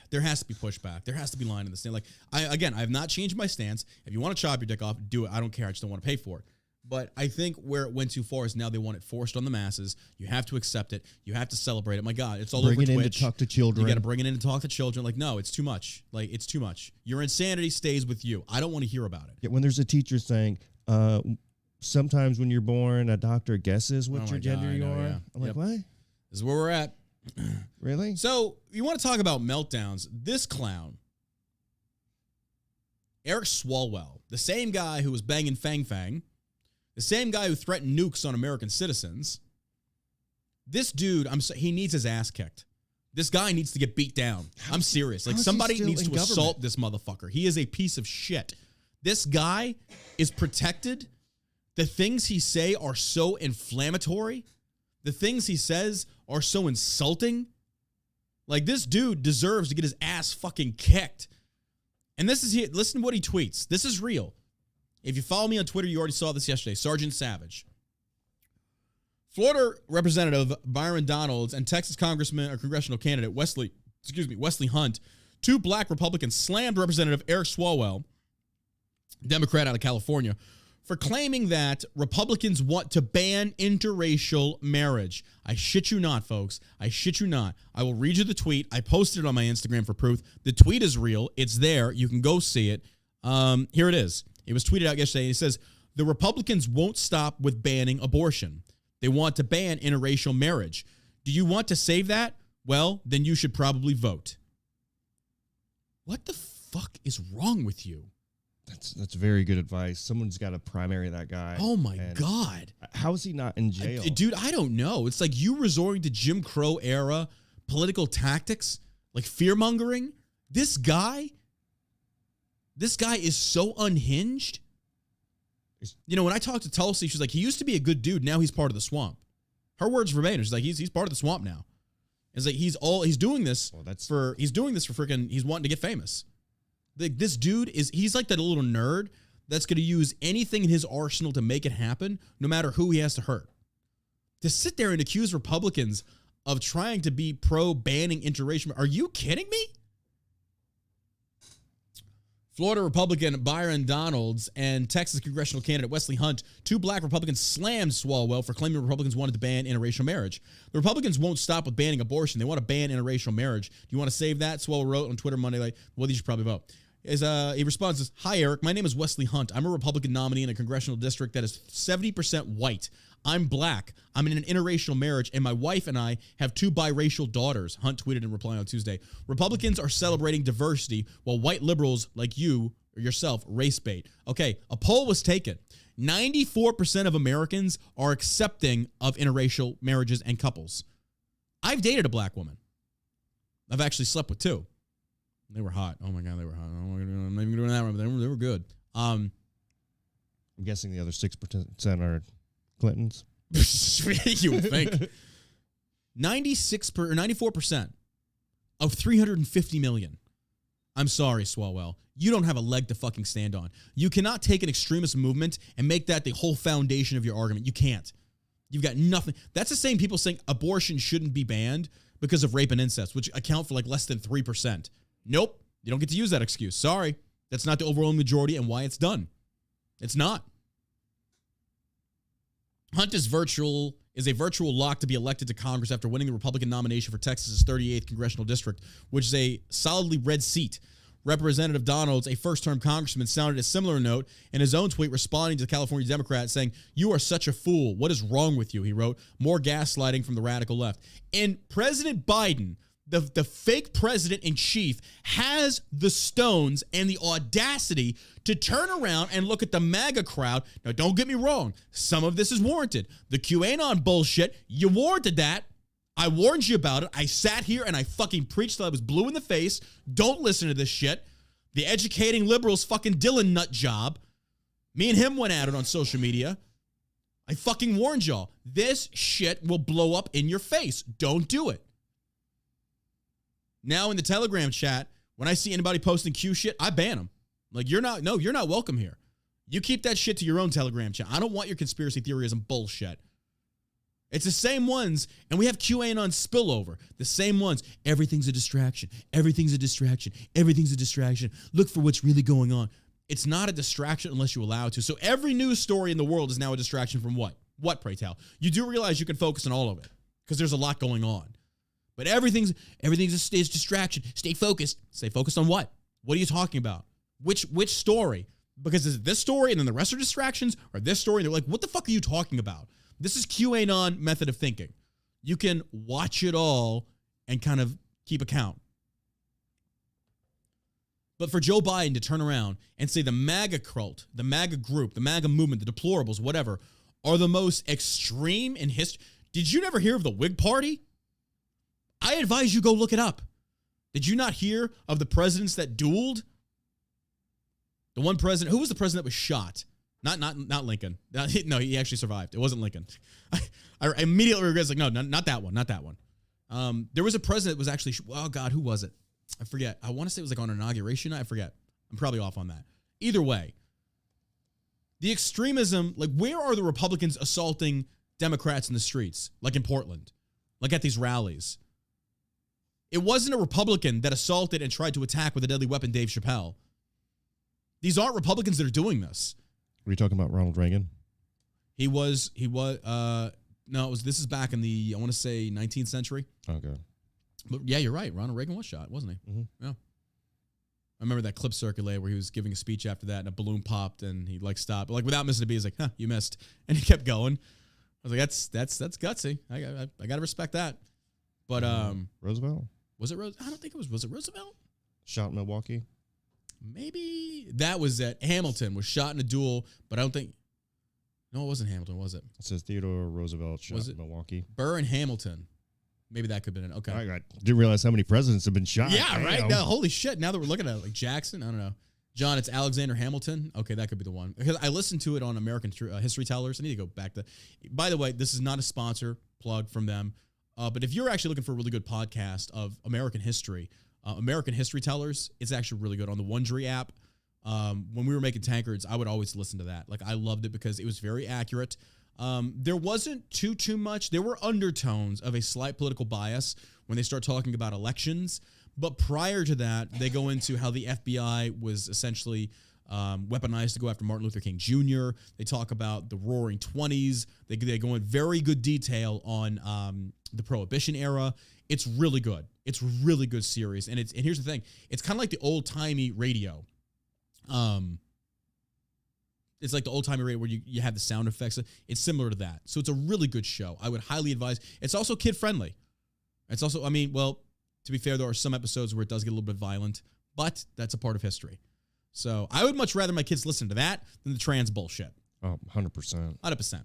There has to be pushback. There has to be line in the stand. Like, I have not changed my stance. If you want to chop your dick off, do it. I don't care. I just don't want to pay for it. But I think where it went too far is now they want it forced on the masses. You have to accept it. You have to celebrate it. My God, it's all over Twitch. Bring it in to talk to children. You got to bring it in to talk to children. Like, no, it's too much. Like, it's too much. Your insanity stays with you. I don't want to hear about it. Yeah, when there's a teacher saying, sometimes when you're born, a doctor guesses what your gender you are. Yeah. I'm like, what? This is where we're at. Really? So, you want to talk about meltdowns. This clown, Eric Swalwell, the same guy who was banging Fang Fang, the same guy who threatened nukes on American citizens, this dude, he needs his ass kicked. This guy needs to get beat down. I'm serious. Like, somebody needs to assault this motherfucker. He is a piece of shit. This guy is protected. The things he say are so inflammatory. The things he says are so insulting. Like, this dude deserves to get his ass fucking kicked. And this is here. Listen to what he tweets. This is real. If you follow me on Twitter, you already saw this yesterday. Sergeant Savage. Florida Representative Byron Donalds and Texas Congressman or congressional candidate Wesley Hunt, two black Republicans, slammed Representative Eric Swalwell, Democrat out of California, for claiming that Republicans want to ban interracial marriage. I shit you not, folks. I shit you not. I will read you the tweet. I posted it on my Instagram for proof. The tweet is real. It's there. You can go see it. Here it is. It was tweeted out yesterday. It says, the Republicans won't stop with banning abortion. They want to ban interracial marriage. Do you want to save that? Well, then you should probably vote. What the fuck is wrong with you? That's very good advice. Someone's got to primary that guy. Oh, my God. How is he not in jail? Dude, I don't know. It's like you resorting to Jim Crow era political tactics, like fear-mongering. This guy is so unhinged. You know, when I talked to Tulsi, she's like, he used to be a good dude. Now he's part of the swamp. Her words verbatim. She's like, he's part of the swamp now. It's like he's doing this for freaking, he's wanting to get famous. Like, this dude he's like that little nerd that's going to use anything in his arsenal to make it happen, no matter who he has to hurt. To sit there and accuse Republicans of trying to be pro-banning interracial, are you kidding me? Florida Republican Byron Donalds and Texas congressional candidate Wesley Hunt, two black Republicans, slammed Swalwell for claiming Republicans wanted to ban interracial marriage. The Republicans won't stop with banning abortion. They want to ban interracial marriage. Do you want to save that? Swalwell wrote on Twitter Monday, like, well, you should probably vote. He responds, hi, Eric. My name is Wesley Hunt. I'm a Republican nominee in a congressional district that is 70% white. I'm black. I'm in an interracial marriage, and my wife and I have two biracial daughters, Hunt tweeted in reply on Tuesday. Republicans are celebrating diversity, while white liberals like you or yourself race bait. Okay, a poll was taken. 94% of Americans are accepting of interracial marriages and couples. I've dated a black woman. I've actually slept with two. They were hot. Oh, my God, they were hot. I'm not even doing that one, but they were good. I'm guessing the other 6% are Clintons. You would think. 94% of 350 million. I'm sorry, Swalwell. You don't have a leg to fucking stand on. You cannot take an extremist movement and make that the whole foundation of your argument. You can't. You've got nothing. That's the same people saying abortion shouldn't be banned because of rape and incest, which account for like less than 3%. Nope. You don't get to use that excuse. Sorry. That's not the overwhelming majority and why it's done. It's not. Hunt is a virtual lock to be elected to Congress after winning the Republican nomination for Texas's 38th congressional district, which is a solidly red seat. Representative Donalds, a first-term congressman, sounded a similar note in his own tweet responding to the California Democrat saying, "You are such a fool. What is wrong with you?" He wrote. More gaslighting from the radical left. And President Biden, the fake president-in-chief, has the stones and the audacity to turn around and look at the MAGA crowd. Now, don't get me wrong. Some of this is warranted. The QAnon bullshit, you warranted that. I warned you about it. I sat here and I fucking preached till I was blue in the face. Don't listen to this shit. The educating liberals fucking Dylan nut job. Me and him went at it on social media. I fucking warned y'all. This shit will blow up in your face. Don't do it. Now in the Telegram chat, when I see anybody posting Q shit, I ban them. Like, you're not welcome here. You keep that shit to your own Telegram chat. I don't want your conspiracy theorism bullshit. It's the same ones, and we have QAnon spillover. The same ones. Everything's a distraction. Everything's a distraction. Everything's a distraction. Look for what's really going on. It's not a distraction unless you allow it to. So every news story in the world is now a distraction from what? What, pray tell? You do realize you can focus on all of it because there's a lot going on. But everything's a distraction. Stay focused. Stay focused on what? What are you talking about? Which story? Because is it this story and then the rest are distractions, or this story? They're like, what the fuck are you talking about? This is QAnon method of thinking. You can watch it all and kind of keep account. But for Joe Biden to turn around and say the MAGA cult, the MAGA group, the MAGA movement, the deplorables, whatever, are the most extreme in history. Did you never hear of the Whig Party? I advise you go look it up. Did you not hear of the presidents that dueled? The one president, who was the president that was shot? Not Lincoln. No, he actually survived. It wasn't Lincoln. I immediately regret, like, no, not that one, not that one. There was a president that was actually, oh God, who was it? I forget. I want to say it was like on inauguration. I forget. I'm probably off on that. Either way, the extremism, like, where are the Republicans assaulting Democrats in the streets? Like in Portland, like at these rallies. It wasn't a Republican that assaulted and tried to attack with a deadly weapon Dave Chapelle. These aren't Republicans that are doing this. Were you talking about Ronald Reagan? This is back in the, I want to say 19th century. Okay. But yeah, you're right. Ronald Reagan was shot, wasn't he? Mm-hmm. Yeah. I remember that clip circulated where he was giving a speech after that and a balloon popped and he like stopped. Like without missing a beat, he's like, huh, you missed. And he kept going. I was like, that's gutsy. I got to respect that. But Roosevelt? Was it Roosevelt? I don't think it was. Was it Roosevelt? Shot in Milwaukee? Maybe that was it. Hamilton was shot in a duel, but I don't think. No, it wasn't Hamilton, was it? It says Theodore Roosevelt shot Was it in Milwaukee. Burr and Hamilton. Maybe that could have been it. Okay. I didn't realize how many presidents have been shot. Yeah, Damn. right. No, holy shit. Now that we're looking at it, like Jackson, I don't know. John, it's Alexander Hamilton. Okay, that could be the one. Because I listened to it on American History Tellers. I need to go back to. By the way, this is not a sponsor plug from them. But if you're actually looking for a really good podcast of American history, American History Tellers, it's actually really good on the Wondery app. When we were making tankards, I would always listen to that. Like, I loved it because it was very accurate. There wasn't too much. There were undertones of a slight political bias when they start talking about elections. But prior to that, they go into how the FBI was essentially weaponized to go after Martin Luther King Jr. They talk about the Roaring 20s. They go in very good detail on the Prohibition era. It's really good. It's really good series. And here's the thing. It's kind of like the old-timey radio. It's like the old-timey radio where you have the sound effects. It's similar to that. So it's a really good show. I would highly advise. It's also kid-friendly. It's also, I mean, well, to be fair, there are some episodes where it does get a little bit violent, but that's a part of history. So I would much rather my kids listen to that than the trans bullshit. Oh, 100%. 100%.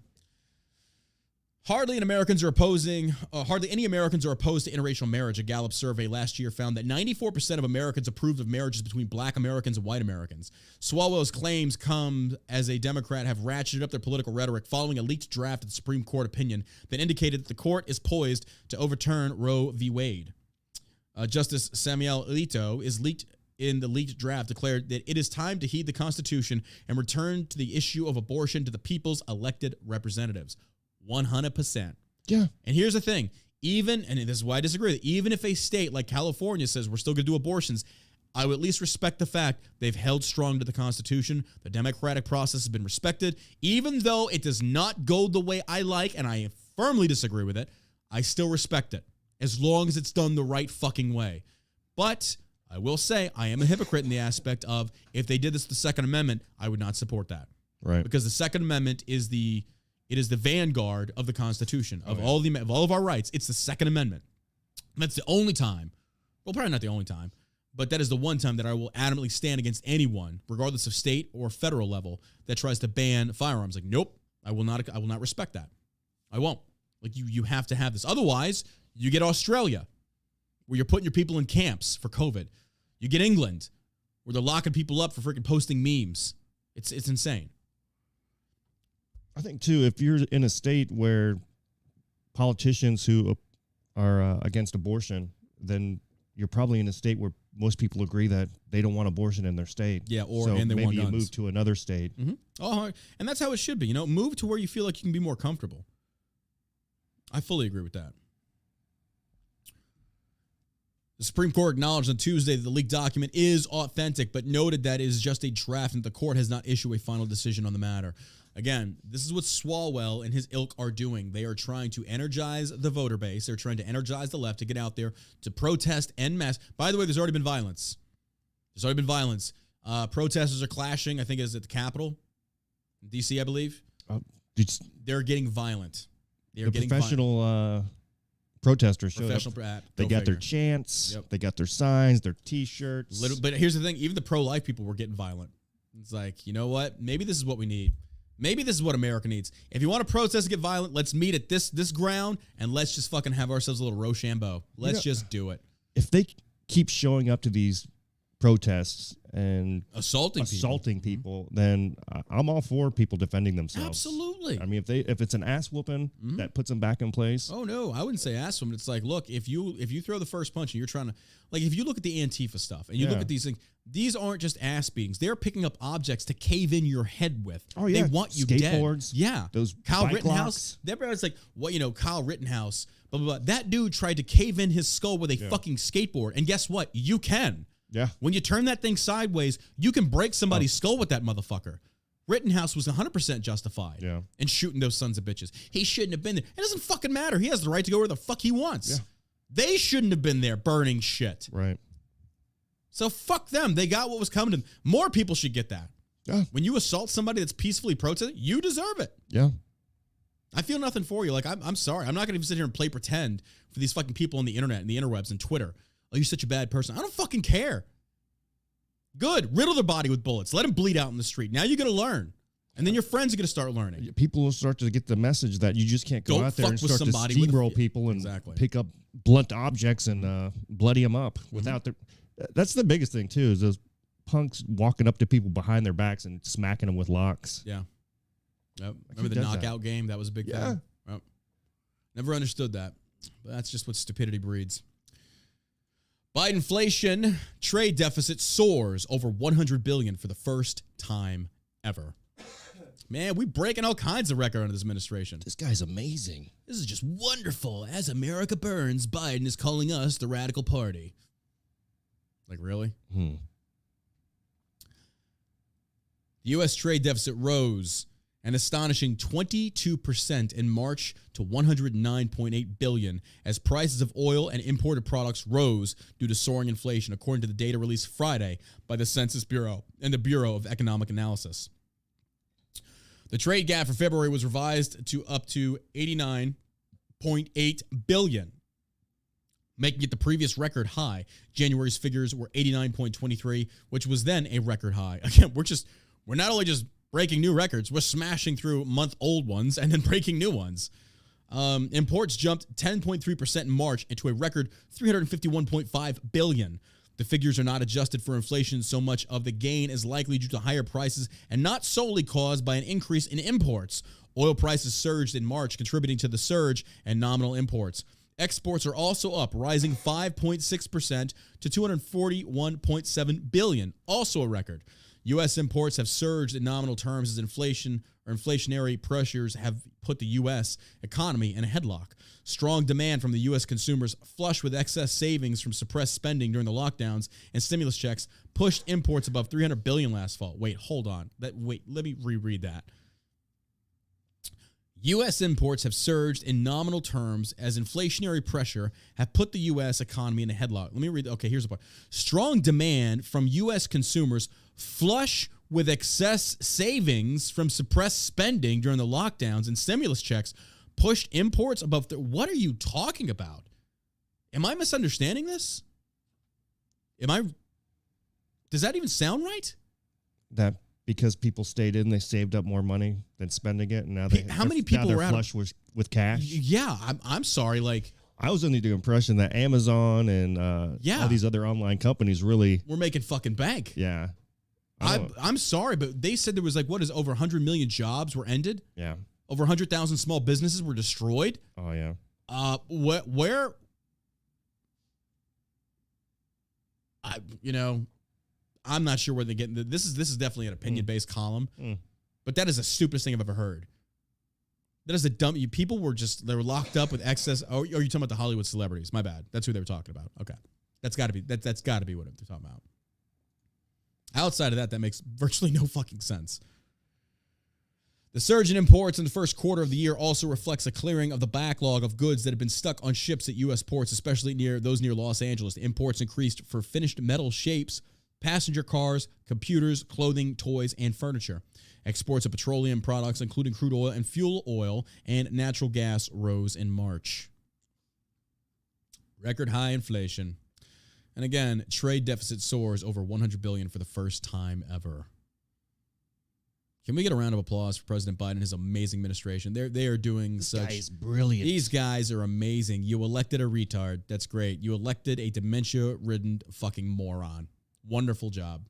Hardly any Americans are opposed to interracial marriage. A Gallup survey last year found that 94% of Americans approved of marriages between black Americans and white Americans. Swalwell's claims come as a Democrat have ratcheted up their political rhetoric following a leaked draft of the Supreme Court opinion that indicated that the court is poised to overturn Roe v. Wade. Justice Samuel Alito is in the leaked draft declared that it is time to heed the Constitution and return to the issue of abortion to the people's elected representatives. 100%. Yeah. And here's the thing. And this is why I disagree, even if a state like California says we're still going to do abortions, I would at least respect the fact they've held strong to the Constitution. The democratic process has been respected. Even though it does not go the way I like, and I firmly disagree with it, I still respect it, as long as it's done the right fucking way. But I will say I am a hypocrite in the aspect of if they did this with the Second Amendment, I would not support that. Right. Because the Second Amendment is the vanguard of the Constitution, of all of our rights. It's the Second Amendment. That's the only time, well, probably not the only time, but that is the one time that I will adamantly stand against anyone, regardless of state or federal level, that tries to ban firearms. Like, nope, I will not respect that. I won't. Like, you have to have this. Otherwise, you get Australia, where you're putting your people in camps for COVID. You get England, where they're locking people up for freaking posting memes. It's insane. I think, too, if you're in a state where politicians who are against abortion, then you're probably in a state where most people agree that they don't want abortion in their state. Yeah, and they want guns. You move to another state. Mm-hmm. Oh, and that's how it should be. Move to where you feel like you can be more comfortable. I fully agree with that. The Supreme Court acknowledged on Tuesday that the leaked document is authentic, but noted that it is just a draft and the court has not issued a final decision on the matter. Again, this is what Swalwell and his ilk are doing. They are trying to energize the voter base. They're trying to energize the left to get out there to protest en masse. By the way, there's already been violence. Protesters are clashing. I think it's at the Capitol, in D.C., I believe. They're getting violent. The professional protesters showed up. They got their chants. Yep. They got their signs, their T-shirts. But here's the thing. Even the pro-life people were getting violent. It's like, you know what? Maybe this is what we need. Maybe this is what America needs. If you want to protest and get violent, let's meet at this ground and let's just fucking have ourselves a little Rochambeau. Let's just do it. If they keep showing up to these protests and assaulting people, then I'm all for people defending themselves. Absolutely. I mean, if it's an ass whooping that puts them back in place. Oh no, I wouldn't say ass whooping. It's like, look, if you throw the first punch and you're trying to, like, if you look at the Antifa stuff and you look at these things, these aren't just ass beatings. They're picking up objects to cave in your head with. Oh yeah, they want you skateboards. Dead. Yeah, those Kyle bike Rittenhouse. Everybody's like, what? Kyle Rittenhouse. Blah blah blah. That dude tried to cave in his skull with a fucking skateboard, and guess what? You can. Yeah. When you turn that thing sideways, you can break somebody's skull with that motherfucker. Rittenhouse was 100% justified in shooting those sons of bitches. He shouldn't have been there. It doesn't fucking matter. He has the right to go where the fuck he wants. Yeah. They shouldn't have been there burning shit. Right. So fuck them. They got what was coming to them. More people should get that. Yeah. When you assault somebody that's peacefully protesting, you deserve it. Yeah. I feel nothing for you. Like, I'm sorry. I'm not going to even sit here and play pretend for these fucking people on the internet and the interwebs and Twitter. Oh, you're such a bad person. I don't fucking care. Good. Riddle their body with bullets. Let them bleed out in the street. Now you're going to learn. And then your friends are going to start learning. People will start to get the message that you just can't go out there and start to steamroll people and pick up blunt objects and bloody them up without their... That's the biggest thing, too, is those punks walking up to people behind their backs and smacking them with locks. Yeah. Yep. Remember the knockout game? That was a big thing. Yep. Never understood that. But that's just what stupidity breeds. Bidenflation trade deficit soars over $100 billion for the first time ever. Man, we're breaking all kinds of records under this administration. This guy's amazing. This is just wonderful. As America burns, Biden is calling us the radical party. Like, really? The U.S. trade deficit rose an astonishing 22% in March to $109.8 billion as prices of oil and imported products rose due to soaring inflation, according to the data released Friday by the Census Bureau and the Bureau of Economic Analysis. The trade gap for February was revised to up to $89.8 billion, making it the previous record high. January's figures were $89.23, which was then a record high. Again, we're not only just breaking new records, we're smashing through month-old ones and then breaking new ones. Imports jumped 10.3% in March into a record $351.5 billion. The figures are not adjusted for inflation. So much of the gain is likely due to higher prices and not solely caused by an increase in imports. Oil prices surged in March, contributing to the surge in nominal imports. Exports are also up, rising 5.6% to $241.7 billion, also a record. U.S. imports have surged in nominal terms as inflationary pressures have put the U.S. economy in a headlock. Strong demand from the U.S. consumers, flush with excess savings from suppressed spending during the lockdowns and stimulus checks, pushed imports above $300 billion last fall. Wait, hold on. Let me reread that. U.S. imports have surged in nominal terms as inflationary pressure have put the U.S. economy in a headlock. Let me read. Okay, here's the part. Strong demand from U.S. consumers, flush with excess savings from suppressed spending during the lockdowns and stimulus checks, pushed imports above. What are you talking about? Am I misunderstanding this? Does that even sound right? That because people stayed in, they saved up more money than spending it, and now how many people now were flush with cash? Yeah, I'm sorry. Like, I was under the impression that Amazon and all these other online companies really were making fucking bank. Yeah, I'm sorry, but they said there was over 100 million jobs were ended. Yeah, over 100,000 small businesses were destroyed. Oh yeah. Where? I'm not sure where they get. This is definitely an opinion-based column, but that is the stupidest thing I've ever heard. That is a dumb. People they were locked up with excess. Oh, you're talking about the Hollywood celebrities? My bad. That's who they were talking about. Okay, that's got to be that's got to be what they're talking about. Outside of that makes virtually no fucking sense. The surge in imports in the first quarter of the year also reflects a clearing of the backlog of goods that have been stuck on ships at U.S. ports, especially near Los Angeles. Imports increased for finished metal shapes, passenger cars, computers, clothing, toys, and furniture. Exports of petroleum products, including crude oil and fuel oil and natural gas, rose in March. Record high inflation. And again, trade deficit soars over $100 billion for the first time ever. Can we get a round of applause for President Biden and his amazing administration? They are doing This such. guy is brilliant. These guys are amazing. You elected a retard. That's great. You elected a dementia-ridden fucking moron. Wonderful job.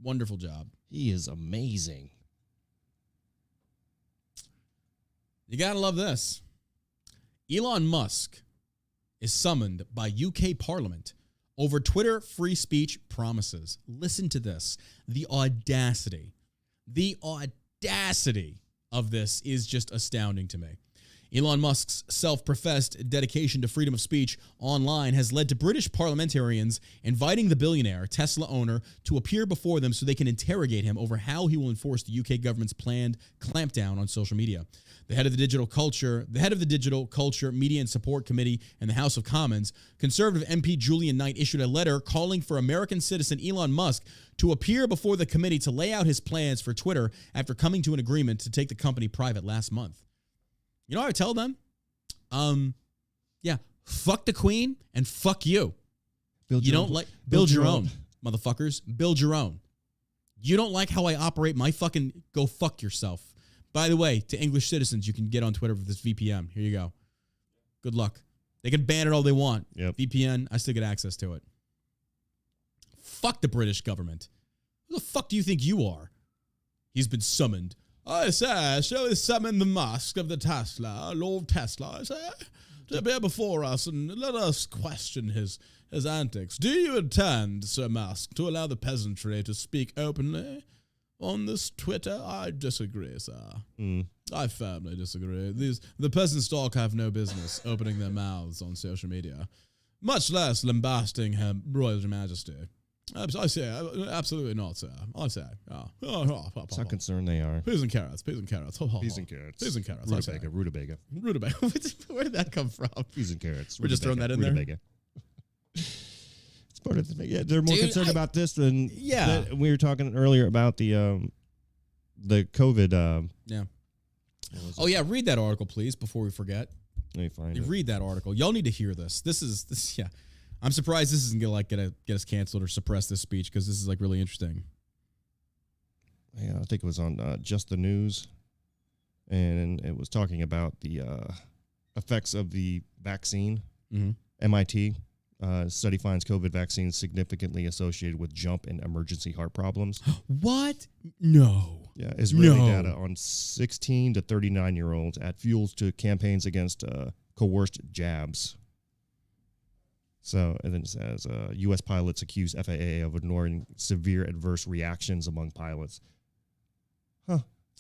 Wonderful job. He is amazing. You gotta love this. Elon Musk is summoned by UK Parliament over Twitter free speech promises. Listen to this. The audacity of this is just astounding to me. Elon Musk's self-professed dedication to freedom of speech online has led to British parliamentarians inviting the billionaire Tesla owner to appear before them so they can interrogate him over how he will enforce the UK government's planned clampdown on social media. The head of the Digital Culture, Media and Support Committee in the House of Commons, Conservative MP Julian Knight, issued a letter calling for American citizen Elon Musk to appear before the committee to lay out his plans for Twitter after coming to an agreement to take the company private last month. You know what I tell them? Fuck the Queen and fuck you. Build your own, motherfuckers. Build your own. You don't like how I operate my fucking, go fuck yourself. By the way, to English citizens, you can get on Twitter with this VPN. Here you go. Good luck. They can ban it all they want. Yep. VPN, I still get access to it. Fuck the British government. Who the fuck do you think you are? He's been summoned. I say, shall we summon the Musk of the Tesla, Lord Tesla, I say, to appear before us and let us question his antics. Do you intend, Sir Musk, to allow the peasantry to speak openly on this Twitter? I disagree, sir. I firmly disagree. The peasant stock have no business opening their mouths on social media, much less lambasting Her Royal Majesty. I say, absolutely not, sir. I say, That's how concerned they are. Peas and carrots, peas and carrots. Peas and carrots. Peas and carrots. Rutabaga. Where did that come from? Peas and carrots. We're just throwing that in there? It's part of the thing. Yeah, they're more concerned about this than... Yeah. We were talking earlier about the COVID... Yeah. Oh, yeah. Read that article, please, before we forget. Let me find it. Read that article. Y'all need to hear this. This. Yeah. I'm surprised this isn't gonna get us canceled or suppress this speech because this is like really interesting. Yeah, I think it was on Just the News, and it was talking about the effects of the vaccine. Mm-hmm. MIT study finds COVID vaccines significantly associated with jump in emergency heart problems. What? No. Yeah, Israeli data on 16 to 39-year-olds add fuels to campaigns against coerced jabs. So, and then it says, U.S. pilots accuse FAA of ignoring severe adverse reactions among pilots. Huh.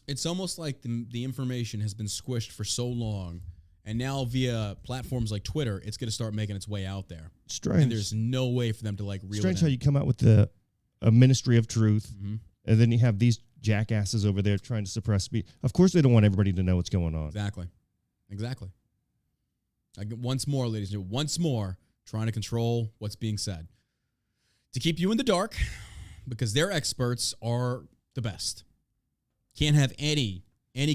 It's almost like the information has been squished for so long, and now via platforms like Twitter, it's going to start making its way out there. Strange. And there's no way for them to like reel Strange it how in. you come out with a ministry of truth, and then you have these jackasses over there trying to suppress speech. Of course, they don't want everybody to know what's going on. Exactly. Once more, ladies and gentlemen, once more, trying to control what's being said to keep you in the dark because their experts are the best. Can't have any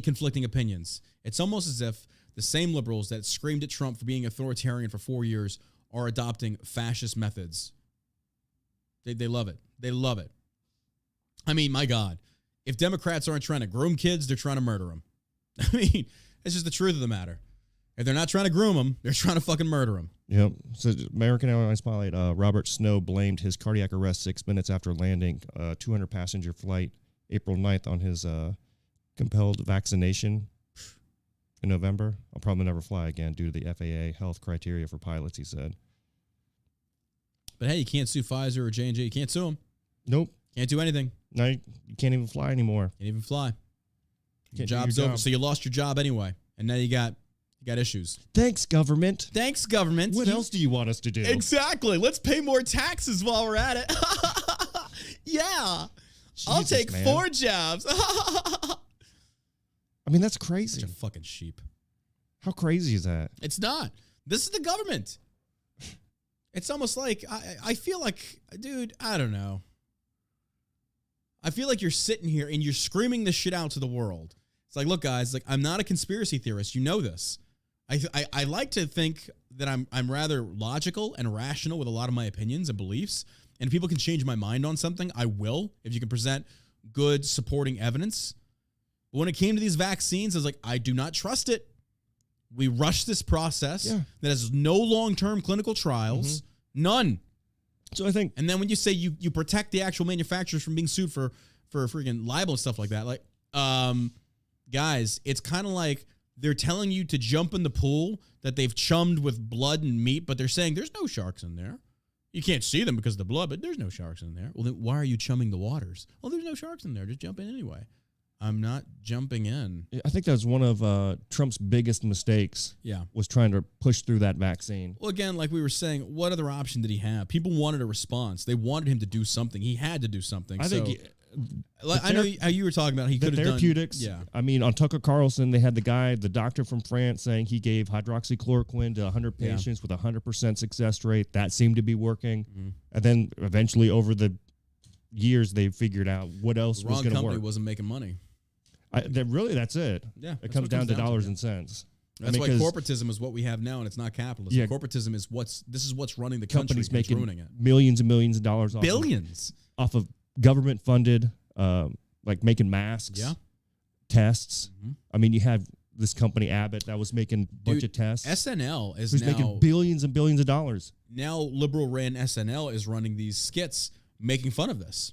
conflicting opinions. It's almost as if the same liberals that screamed at Trump for being authoritarian for 4 years are adopting fascist methods. They love it. They love it. I mean, my God, if Democrats aren't trying to groom kids, they're trying to murder them. I mean, it's just the truth of the matter. If they're not trying to groom them, they're trying to fucking murder them. Yep. So American Airlines pilot Robert Snow blamed his cardiac arrest 6 minutes after landing a 200-passenger flight April 9th on his compelled vaccination in November. I'll probably never fly again due to the FAA health criteria for pilots, he said. But hey, you can't sue Pfizer or J&J. You can't sue them. Nope. Can't do anything. Now you can't even fly anymore. Can't even fly. Your Can't do your job's over. job. So you lost your job anyway. And now you got issues. Thanks, government. Thanks, government. What else do you want us to do? Exactly. Let's pay more taxes while we're at it. Yeah. I'll Jesus, take man. 4 jobs. I mean, that's crazy. Such a fucking sheep. How crazy is that? It's not. This is the government. It's almost like, I feel like, dude, I don't know. I feel like you're sitting here and you're screaming this shit out to the world. It's like, look, guys, like I'm not a conspiracy theorist. You know this. I like to think that I'm rather logical and rational with a lot of my opinions and beliefs. And if people can change my mind on something, I will. If you can present good supporting evidence. But when it came to these vaccines, I was like, I do not trust it. We rushed this process that has no long-term clinical trials. None. So I think, and then when you say you protect the actual manufacturers from being sued for freaking libel and stuff like that, like, guys, it's kind of like they're telling you to jump in the pool that they've chummed with blood and meat, but they're saying there's no sharks in there. You can't see them because of the blood, but there's no sharks in there. Well, then why are you chumming the waters? Well, there's no sharks in there. Just jump in anyway. I'm not jumping in. I think that was one of Trump's biggest mistakes. Yeah. Was trying to push through that vaccine. Well, again, like we were saying, what other option did he have? People wanted a response. They wanted him to do something. He had to do something. I think I know how you were talking about. He could have done therapeutics. Yeah. I mean, on Tucker Carlson, they had the doctor from France saying he gave hydroxychloroquine to 100 patients with a 100% success rate. That seemed to be working. And then eventually over the years, they figured out what else was going to work. Company wasn't making money. That's it. Yeah, it comes down to dollars and cents. That's why corporatism is what we have now, and it's not capitalism. Corporatism is what's running the country. Companies making ruining it. Millions and millions of dollars off of government funded, like making masks, tests. I mean, you have this company Abbott that was making a bunch of tests. SNL is who's making billions and billions of dollars. Now, liberal ran SNL is running these skits making fun of this.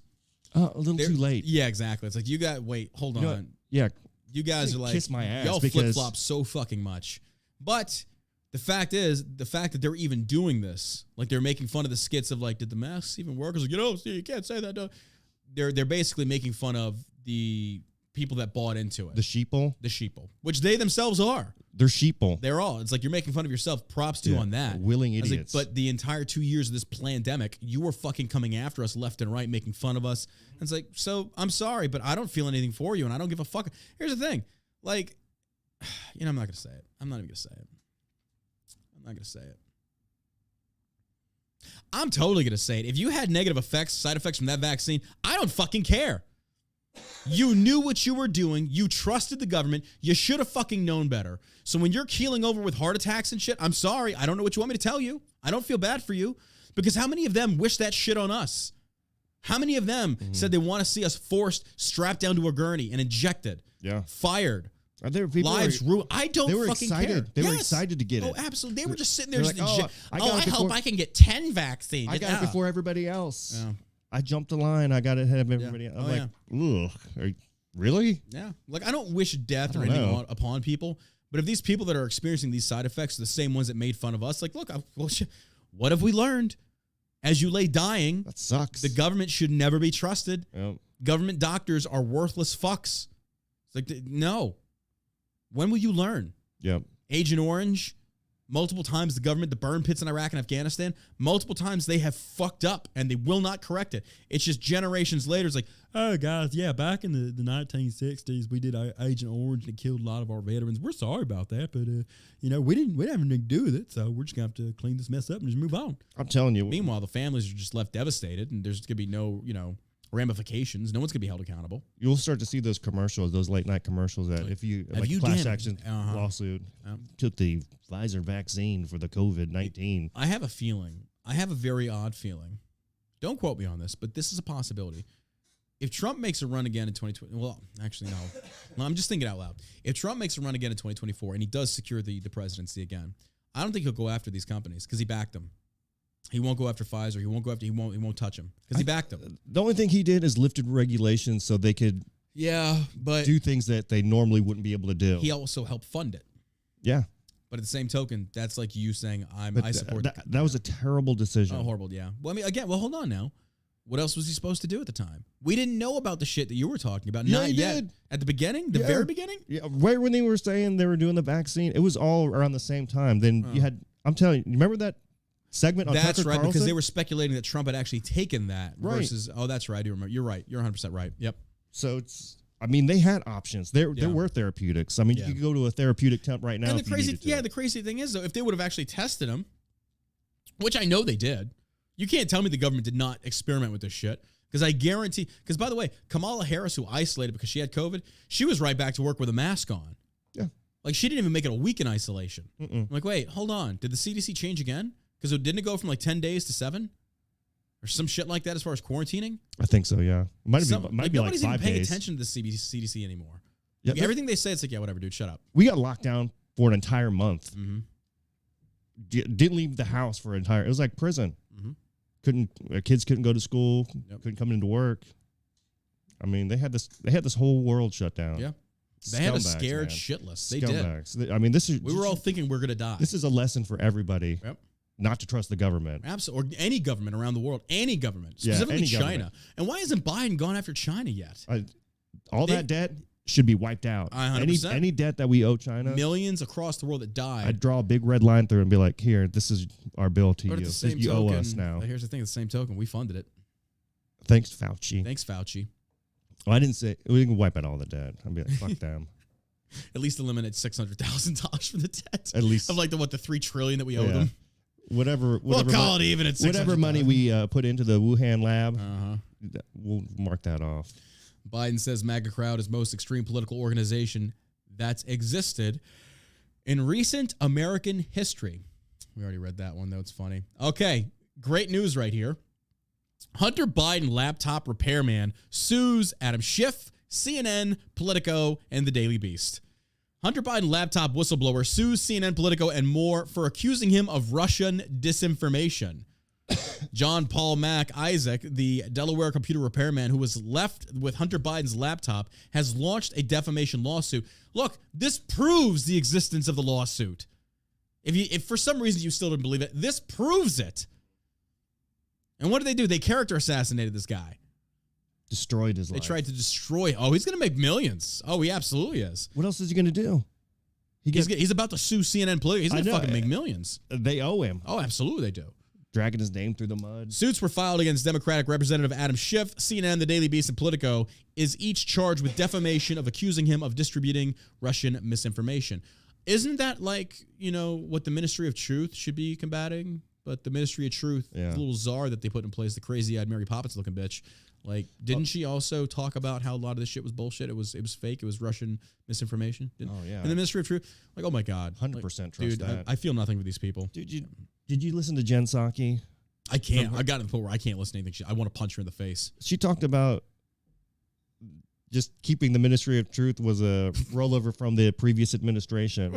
A little too late. Yeah, exactly. It's like hold on. Yeah. You guys are like, kiss my ass, y'all flip-flop so fucking much. But the fact that they're even doing this, like they're making fun of the skits of like, did the masks even work? Like, you can't say that. They're basically making fun of the people that bought into it. The sheeple, which they themselves are. They're sheeple. They're all. It's like you're making fun of yourself. Props to you on that. Willing idiots. Like, but the entire 2 years of this pandemic, you were fucking coming after us left and right, making fun of us. And it's like, so I'm sorry, but I don't feel anything for you, and I don't give a fuck. Here's the thing. Like, I'm not going to say it. I'm not even going to say it. I'm not going to say it. I'm totally going to say it. If you had negative side effects from that vaccine, I don't fucking care. You knew what you were doing. You trusted the government. You should have fucking known better. So when you're keeling over with heart attacks and shit, I'm sorry. I don't know what you want me to tell you. I don't feel bad for you. Because how many of them wish that shit on us? How many of them said they want to see us forced, strapped down to a gurney and injected? Yeah. Fired. Lives ruined. I don't fucking care. They were excited to get it. Oh, absolutely. They were just sitting there. Like, I hope I can get 10 vaccines. I got it before everybody else. Yeah. I jumped the line. I got it ahead of everybody else. I'm ugh. Really? Yeah. Like, I don't wish death or anything upon people, but if these people that are experiencing these side effects are the same ones that made fun of us, like, look, what have we learned? As you lay dying, that sucks. The government should never be trusted. Yep. Government doctors are worthless fucks. It's like, no. When will you learn? Yep. Agent Orange, multiple times the burn pits in Iraq and Afghanistan, multiple times they have fucked up and they will not correct it. It's just generations later. It's like, oh, guys, yeah, back in the 1960s, we did Agent Orange and it killed a lot of our veterans. We're sorry about that, but, we didn't have anything to do with it, so we're just going to have to clean this mess up and just move on. I'm telling you. Meanwhile, the families are just left devastated and there's going to be no, ramifications. No one's going to be held accountable. You'll start to see those commercials, those late night commercials that if you class action lawsuit took the Pfizer vaccine for the COVID-19. I have a very odd feeling. Don't quote me on this, but this is a possibility. If Trump makes a run again in 2020, well, actually, no. I'm just thinking out loud. If Trump makes a run again in 2024 and he does secure the presidency again, I don't think he'll go after these companies because he backed them. He won't go after Pfizer. He won't touch him because he backed them. The only thing he did is lifted regulations so they could do things that they normally wouldn't be able to do. He also helped fund it. Yeah. But at the same token, that's like you saying, I support that was a terrible decision. Oh, horrible, yeah. Well, I mean, hold on now. What else was he supposed to do at the time? We didn't know about the shit that you were talking about. Yeah, Not he yet. did. At the beginning? The very beginning? Yeah, right when they were saying they were doing the vaccine, it was all around the same time. Then you had, I'm telling you, remember that segment on Tucker Carlson? That's right, because they were speculating that Trump had actually taken that versus, that's right, I do remember. You're right. You're 100% right. Yep. So they had options. There were therapeutics. I mean, you could go to a therapeutic temp right now. And the crazy thing is, though, if they would have actually tested him, which I know they did, you can't tell me the government did not experiment with this shit. Because I guarantee, because by the way, Kamala Harris, who isolated because she had COVID, she was right back to work with a mask on. Yeah. Like, she didn't even make it a week in isolation. I'm like, wait, hold on. Did the CDC change again? Because didn't it go from like 10 days to 7? or some shit like that as far as quarantining. I think so. Yeah, it might be like nobody's 5 even paying days. attention to the CDC anymore. Yeah, Like, everything they say, it's like, yeah, whatever, dude, shut up. We got locked down for an entire month. Mm-hmm. Didn't leave the house for an entire. It was like prison. Mm-hmm. Kids couldn't go to school. Yep. Couldn't come into work. I mean, they had this whole world shut down. Yeah. They had us Scumbags, scared man. shitless. They Scumbags. did. I mean, We were all thinking we're going to die. This is a lesson for everybody. Yep. Not to trust the government. Absolutely. Or any government around the world. Any government. Yeah, Specifically any China. government. And why hasn't Biden gone after China yet? That debt should be wiped out. 100%. Any debt that we owe China, Millions across the world that died. I'd draw a big red line through and be like, here, this is our bill to But you. at the same You token, owe us now. Here's the thing. At the same token, we funded it. Thanks, Fauci. Thanks, Fauci. Well, I didn't say we can wipe out all the debt. I'd be like, fuck them. At least eliminate $600,000 from the debt. At least of like the $3 trillion that we owe Yeah. them. Whatever We'll call it even at whatever money we put into the Wuhan lab, Uh-huh. we'll mark that off. Biden says MAGA crowd is most extreme political organization that's existed in recent American history. We already read that one, though. It's funny. Okay, great news right here. Hunter Biden laptop repairman sues Adam Schiff, CNN, Politico, and the Daily Beast. Hunter Biden laptop whistleblower sues CNN, Politico, and more for accusing him of Russian disinformation. John Paul Mac Isaac, the Delaware computer repairman who was left with Hunter Biden's laptop, has launched a defamation lawsuit. Look, this proves the existence of the lawsuit. If for some reason you still don't believe it, this proves it. And what did they do? They character assassinated this guy. Destroyed his life. They tried to destroy. Oh, he's going to make millions. Oh, he absolutely is. What else is he going to do? He's about to sue CNN Politico. He's going to fucking make millions. They owe him. Oh, absolutely they do. Dragging his name through the mud. Suits were filed against Democratic Representative Adam Schiff. CNN, the Daily Beast, and Politico is each charged with defamation of accusing him of distributing Russian misinformation. Isn't that like, what the Ministry of Truth should be combating? But the Ministry of Truth, the little czar that they put in place, the crazy-eyed Mary Poppins looking bitch, like, didn't she also talk about how a lot of this shit was bullshit? It was fake. It was Russian misinformation. Oh, yeah. And the Ministry of Truth, like, oh my God. 100% trust dude, that. I feel nothing for these people. Dude, did you listen to Jen Psaki? I can't. I got to the point where I can't listen to anything. I want to punch her in the face. She talked about just keeping the Ministry of Truth was a rollover from the previous administration.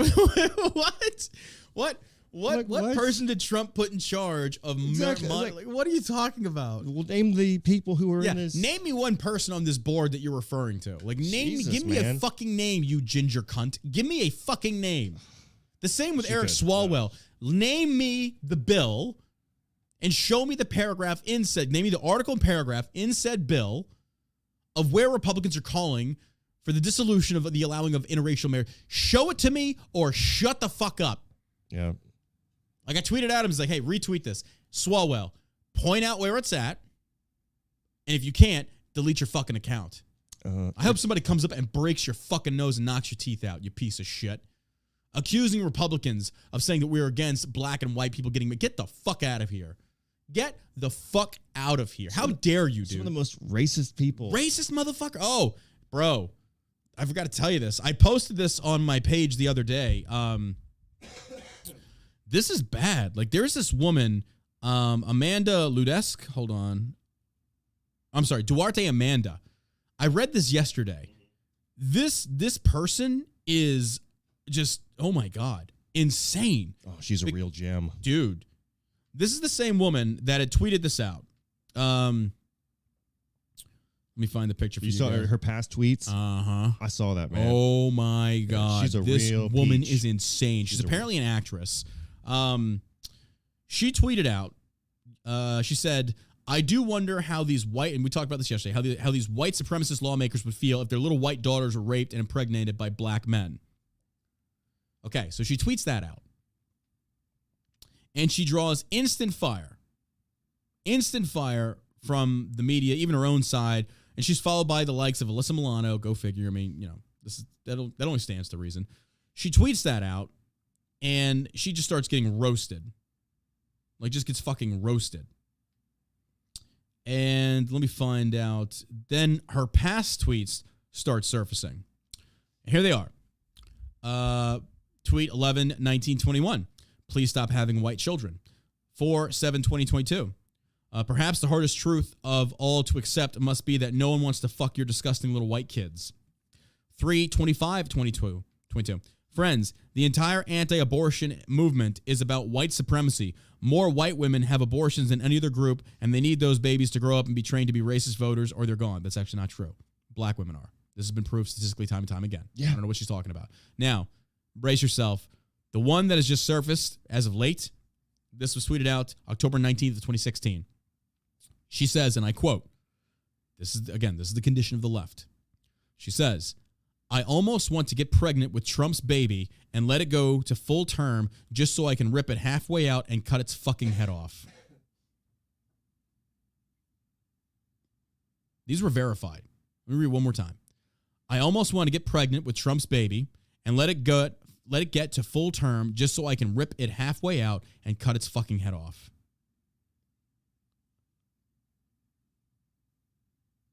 What person did Trump put in charge of money? What are you talking about? Well, name the people who were in his... Name me one person on this board that you're referring to. Like, give me a fucking name, you ginger cunt. Give me a fucking name. The same with Eric Swalwell. Name me the bill and show me the paragraph name me the article and paragraph in said bill of where Republicans are calling for the dissolution of the allowing of interracial marriage. Show it to me or shut the fuck up. Yeah. Like, I tweeted at him, he's like, hey, retweet this. Swalwell, point out where it's at. And if you can't, delete your fucking account. I hope somebody comes up and breaks your fucking nose and knocks your teeth out, you piece of shit. Accusing Republicans of saying that we're against black and white people getting... Get the fuck out of here. Get the fuck out of here. How dare you, dude? Some of the most racist people. Racist motherfucker? Oh, bro. I forgot to tell you this. I posted this on my page the other day. This is bad. Like, there's this woman, Amanda Ludesk. Hold on. I'm sorry, Duarte Amanda. I read this yesterday. This person is just, oh my God, insane. Oh, she's a real gem. Dude, this is the same woman that had tweeted this out. Let me find the picture for you. You saw her past tweets? Uh-huh. I saw that, man. Oh my God. She's a this real woman peach. is insane. She's apparently an actress. She tweeted out, she said, I do wonder how these white, and we talked about this yesterday, how these white supremacist lawmakers would feel if their little white daughters were raped and impregnated by black men. Okay, so she tweets that out. And she draws instant fire from the media, even her own side. And she's followed by the likes of Alyssa Milano. Go figure. I mean, that only stands to reason. She tweets that out, and she just starts getting roasted. Like, just gets fucking roasted. And let me find out. Then her past tweets start surfacing. Here they are. Tweet 11/19/21. Please stop having white children. 4/7/2022. Perhaps the hardest truth of all to accept must be that no one wants to fuck your disgusting little white kids. 3/25/22. Friends, the entire anti-abortion movement is about white supremacy. More white women have abortions than any other group, and they need those babies to grow up and be trained to be racist voters, or they're gone. That's actually not true. Black women are. This has been proved statistically time and time again. Yeah. I don't know what she's talking about. Now, brace yourself. The one that has just surfaced as of late, this was tweeted out October 19th of 2016. She says, and I quote, this is the condition of the left. She says, I almost want to get pregnant with Trump's baby and let it go to full term just so I can rip it halfway out and cut its fucking head off. These were verified. Let me read one more time. I almost want to get pregnant with Trump's baby and let it get to full term just so I can rip it halfway out and cut its fucking head off.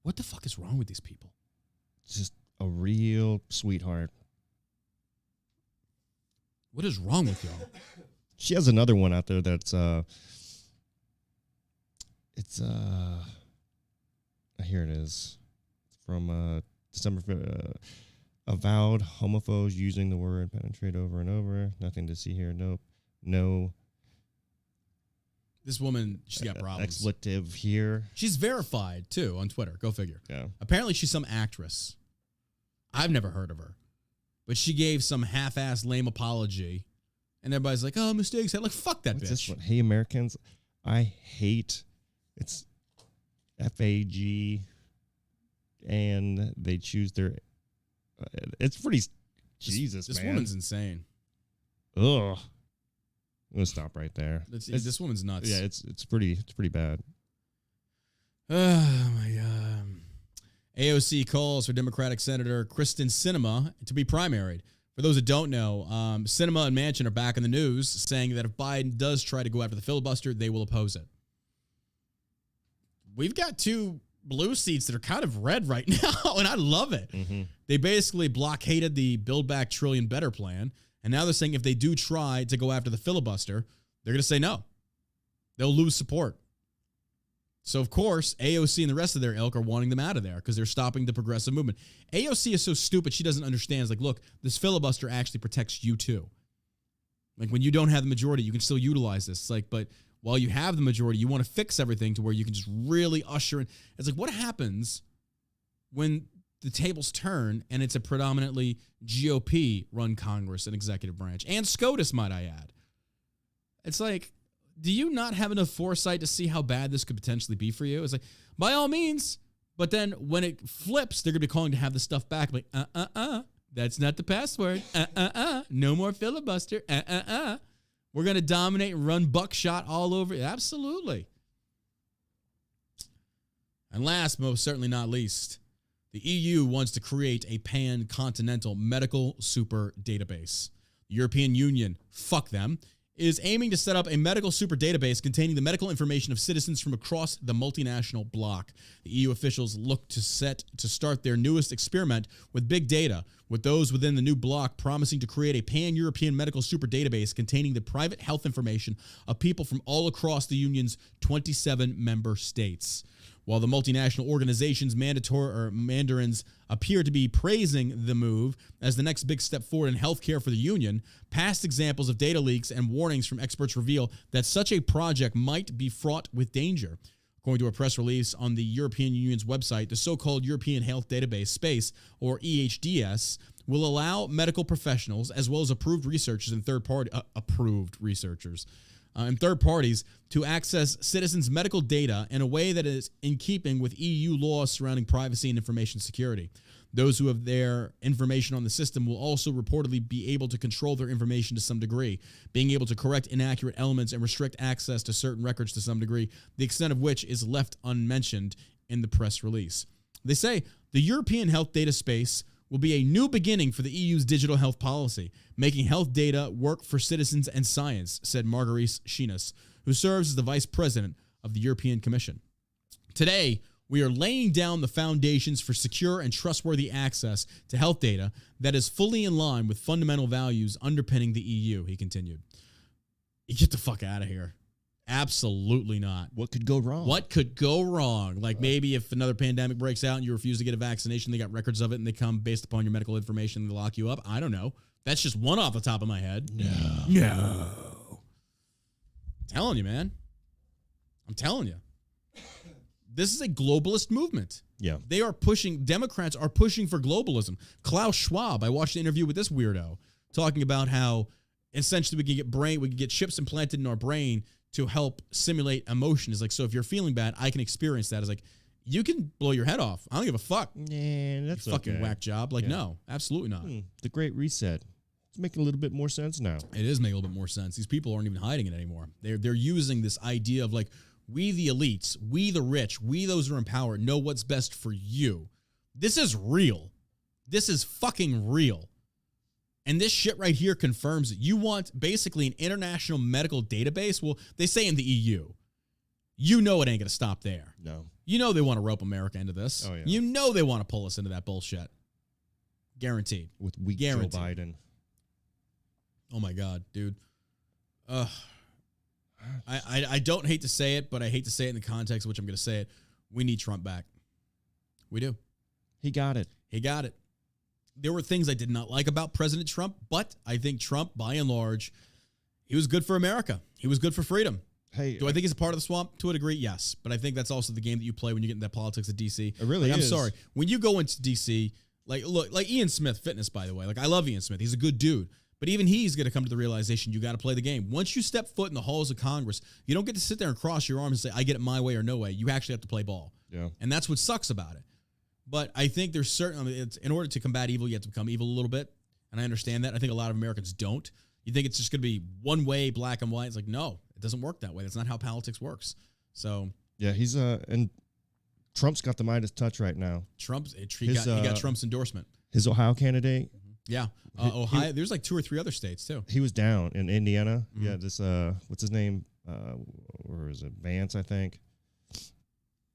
What the fuck is wrong with these people? Just a real sweetheart. What is wrong with y'all? She has another one out there that's here it is. From December 5th. Avowed homophobes using the word penetrate over and over. Nothing to see here. Nope. No. This woman, she's got problems. Expletive here. She's verified, too, on Twitter. Go figure. Yeah. Apparently, she's some actress. I've never heard of her. But she gave some half-assed lame apology. And everybody's like, oh, mistakes. Like, fuck that What's bitch. this one? Hey, Americans. I hate. It's FAG. And they choose their. It's pretty. Jesus, this man. woman's insane. Ugh. I'm gonna stop right there. This woman's nuts. Yeah, it's pretty bad. Oh my God. AOC calls for Democratic Senator Kristen Sinema to be primaried. For those that don't know, Sinema and Manchin are back in the news saying that if Biden does try to go after the filibuster, they will oppose it. We've got two blue seats that are kind of red right now, and I love it. Mm-hmm. They basically blockaded the Build Back Trillion Better plan. And now they're saying if they do try to go after the filibuster, they're going to say no. They'll lose support. So, of course, AOC and the rest of their ilk are wanting them out of there because they're stopping the progressive movement. AOC is so stupid, she doesn't understand. It's like, look, this filibuster actually protects you too. Like, when you don't have the majority, you can still utilize this. It's like, but while you have the majority, you want to fix everything to where you can just really usher in. It's like, what happens when the tables turn and it's a predominantly GOP-run Congress and executive branch? And SCOTUS, might I add. It's like, do you not have enough foresight to see how bad this could potentially be for you? It's like, by all means. But then when it flips, they're going to be calling to have the stuff back. Like, that's not the password. No more filibuster. We're going to dominate and run buckshot all over. Absolutely. And last, most certainly not least, the EU wants to create a pan-continental medical super database. The European Union, fuck them, is aiming to set up a medical super database containing the medical information of citizens from across the multinational bloc. The EU officials look to start their newest experiment with big data, with those within the new bloc promising to create a pan-European medical super database containing the private health information of people from all across the Union's 27 member states. While the multinational organization's mandarins appear to be praising the move as the next big step forward in healthcare for the Union, past examples of data leaks and warnings from experts reveal that such a project might be fraught with danger. According to a press release on the European Union's website, the so-called European Health Database Space, or EHDS, will allow medical professionals, as well as approved researchers and third-party and third parties to access citizens' medical data in a way that is in keeping with EU laws surrounding privacy and information security. Those who have their information on the system will also reportedly be able to control their information to some degree, being able to correct inaccurate elements and restrict access to certain records to some degree, the extent of which is left unmentioned in the press release. They say the European health data space will be a new beginning for the EU's digital health policy, making health data work for citizens and science, said Marguerite Chinas, who serves as the vice president of the European Commission. Today, we are laying down the foundations for secure and trustworthy access to health data that is fully in line with fundamental values underpinning the EU, he continued. You get the fuck out of here. Absolutely not. What could go wrong? What could go wrong? Like maybe if another pandemic breaks out and you refuse to get a vaccination, they got records of it and they come based upon your medical information and they lock you up. I don't know. That's just one off the top of my head. No. Telling you, man. I'm telling you. This is a globalist movement. Yeah. They are pushing, Democrats are pushing for globalism. Klaus Schwab, I watched an interview with this weirdo talking about how essentially we can get chips implanted in our brain to help simulate emotion. It's like, so if you're feeling bad, I can experience that. It's like, you can blow your head off. I don't give a fuck. Yeah, that's fucking whack job. Like, no, absolutely not. The Great Reset. It's making a little bit more sense now. It is making a little bit more sense. These people aren't even hiding it anymore. They're using this idea of like, we the elites, we the rich, we those who are in power know what's best for you. This is real. This is fucking real. And this shit right here confirms it. You want basically an international medical database? Well, they say in the EU. You know it ain't going to stop there. No. You know they want to rope America into this. Oh, yeah. You know they want to pull us into that bullshit. Guaranteed. With weak Guaranteed. Joe Biden. Oh, my God, dude. I don't hate to say it, but I hate to say it in the context in which I'm going to say it. We need Trump back. We do. He got it. He got it. There were things I did not like about President Trump, but I think Trump, by and large, he was good for America. He was good for freedom. Hey, Do I think he's a part of the swamp? To a degree, yes. But I think that's also the game that you play when you get into that politics of D.C. It really is. I'm is. sorry. When you go into D.C., like Ian Smith Fitness, by the way. Like, I love Ian Smith. He's a good dude. But even he's going to come to the realization you got to play the game. Once you step foot in the halls of Congress, you don't get to sit there and cross your arms and say, I get it my way or no way. You actually have to play ball. Yeah. And that's what sucks about it. But I think there's it's in order to combat evil, you have to become evil a little bit. And I understand that. I think a lot of Americans don't. You think it's just going to be one way, black and white. It's like, no, it doesn't work that way. That's not how politics works. So yeah, he's and Trump's got the Midas touch right now. He got Trump's endorsement. His Ohio candidate. Yeah. Ohio. There's like 2 or 3 other states too. He was down in Indiana. Mm-hmm. Yeah, this what's his name? Or is it Vance, I think?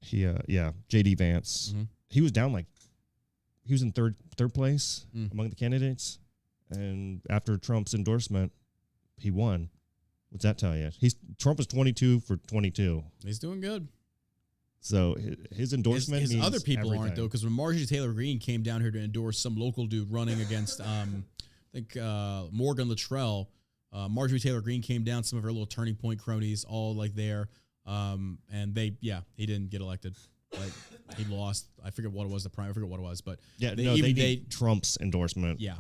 JD Vance. Mm-hmm. He was down he was in third place among the candidates. And after Trump's endorsement, he won. What's that tell you? Trump is 22 for 22. He's doing good. So his endorsement his means other people everything. aren't, though, because when Marjorie Taylor Greene came down here to endorse some local dude running against, I think, Morgan Luttrell, Marjorie Taylor Greene came down, some of her little turning point cronies all like there, and he didn't get elected. Like, he lost. I forget what it was, I forget what it was, but yeah, they need Trump's endorsement. Yeah,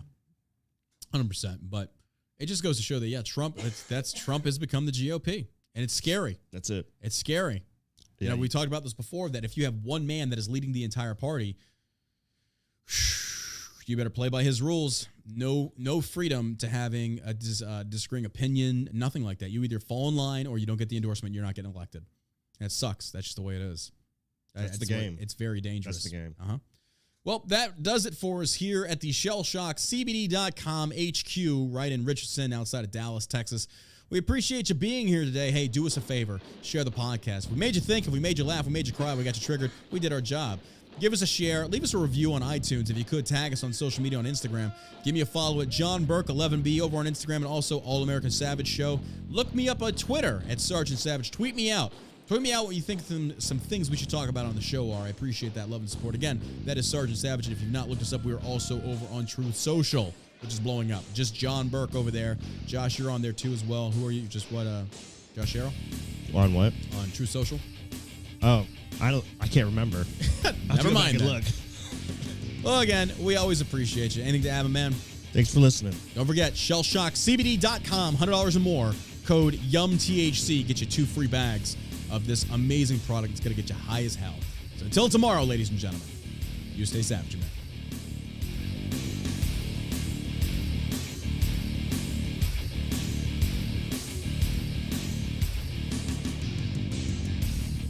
100%. But it just goes to show that, yeah, Trump has become the GOP, and it's scary. That's it. It's scary. Yeah, you know, we talked about this before, that if you have one man that is leading the entire party, you better play by his rules. No freedom to having a disagreeing opinion, nothing like that. You either fall in line or you don't get the endorsement, you're not getting elected. And it sucks. That's just the way it is. That's the game. It's very dangerous. That's the game. Well, that does it for us here at the ShellShockCBD.com HQ right in Richardson outside of Dallas, Texas. We appreciate you being here today. Hey, do us a favor. Share the podcast. If we made you think, if we made you laugh, we made you cry, we got you triggered, we did our job. Give us a share. Leave us a review on iTunes. If you could, tag us on social media on Instagram. Give me a follow at John Burke 11B over on Instagram, and also All American Savage Show. Look me up on Twitter at Sergeant Savage. Tweet me out. Tweet me out what you think some things we should talk about on the show are. I appreciate that love and support. Again, that is Sergeant Savage, and if you've not looked us up, we are also over on Truth Social, which is blowing up. Just John Burke over there. Josh, you're on there too as well. Who are you? Just what? Josh Arrow? On what? On Truth Social. Oh, I can't remember. Never mind. Look. Well, again, we always appreciate you. Anything to add, man? Thanks for listening. Don't forget, ShellShockCBD.com, $100 or more. Code YUMTHC. Get you 2 free bags of this amazing product. It's going to get you high as hell. So until tomorrow, ladies and gentlemen, you stay savage, man.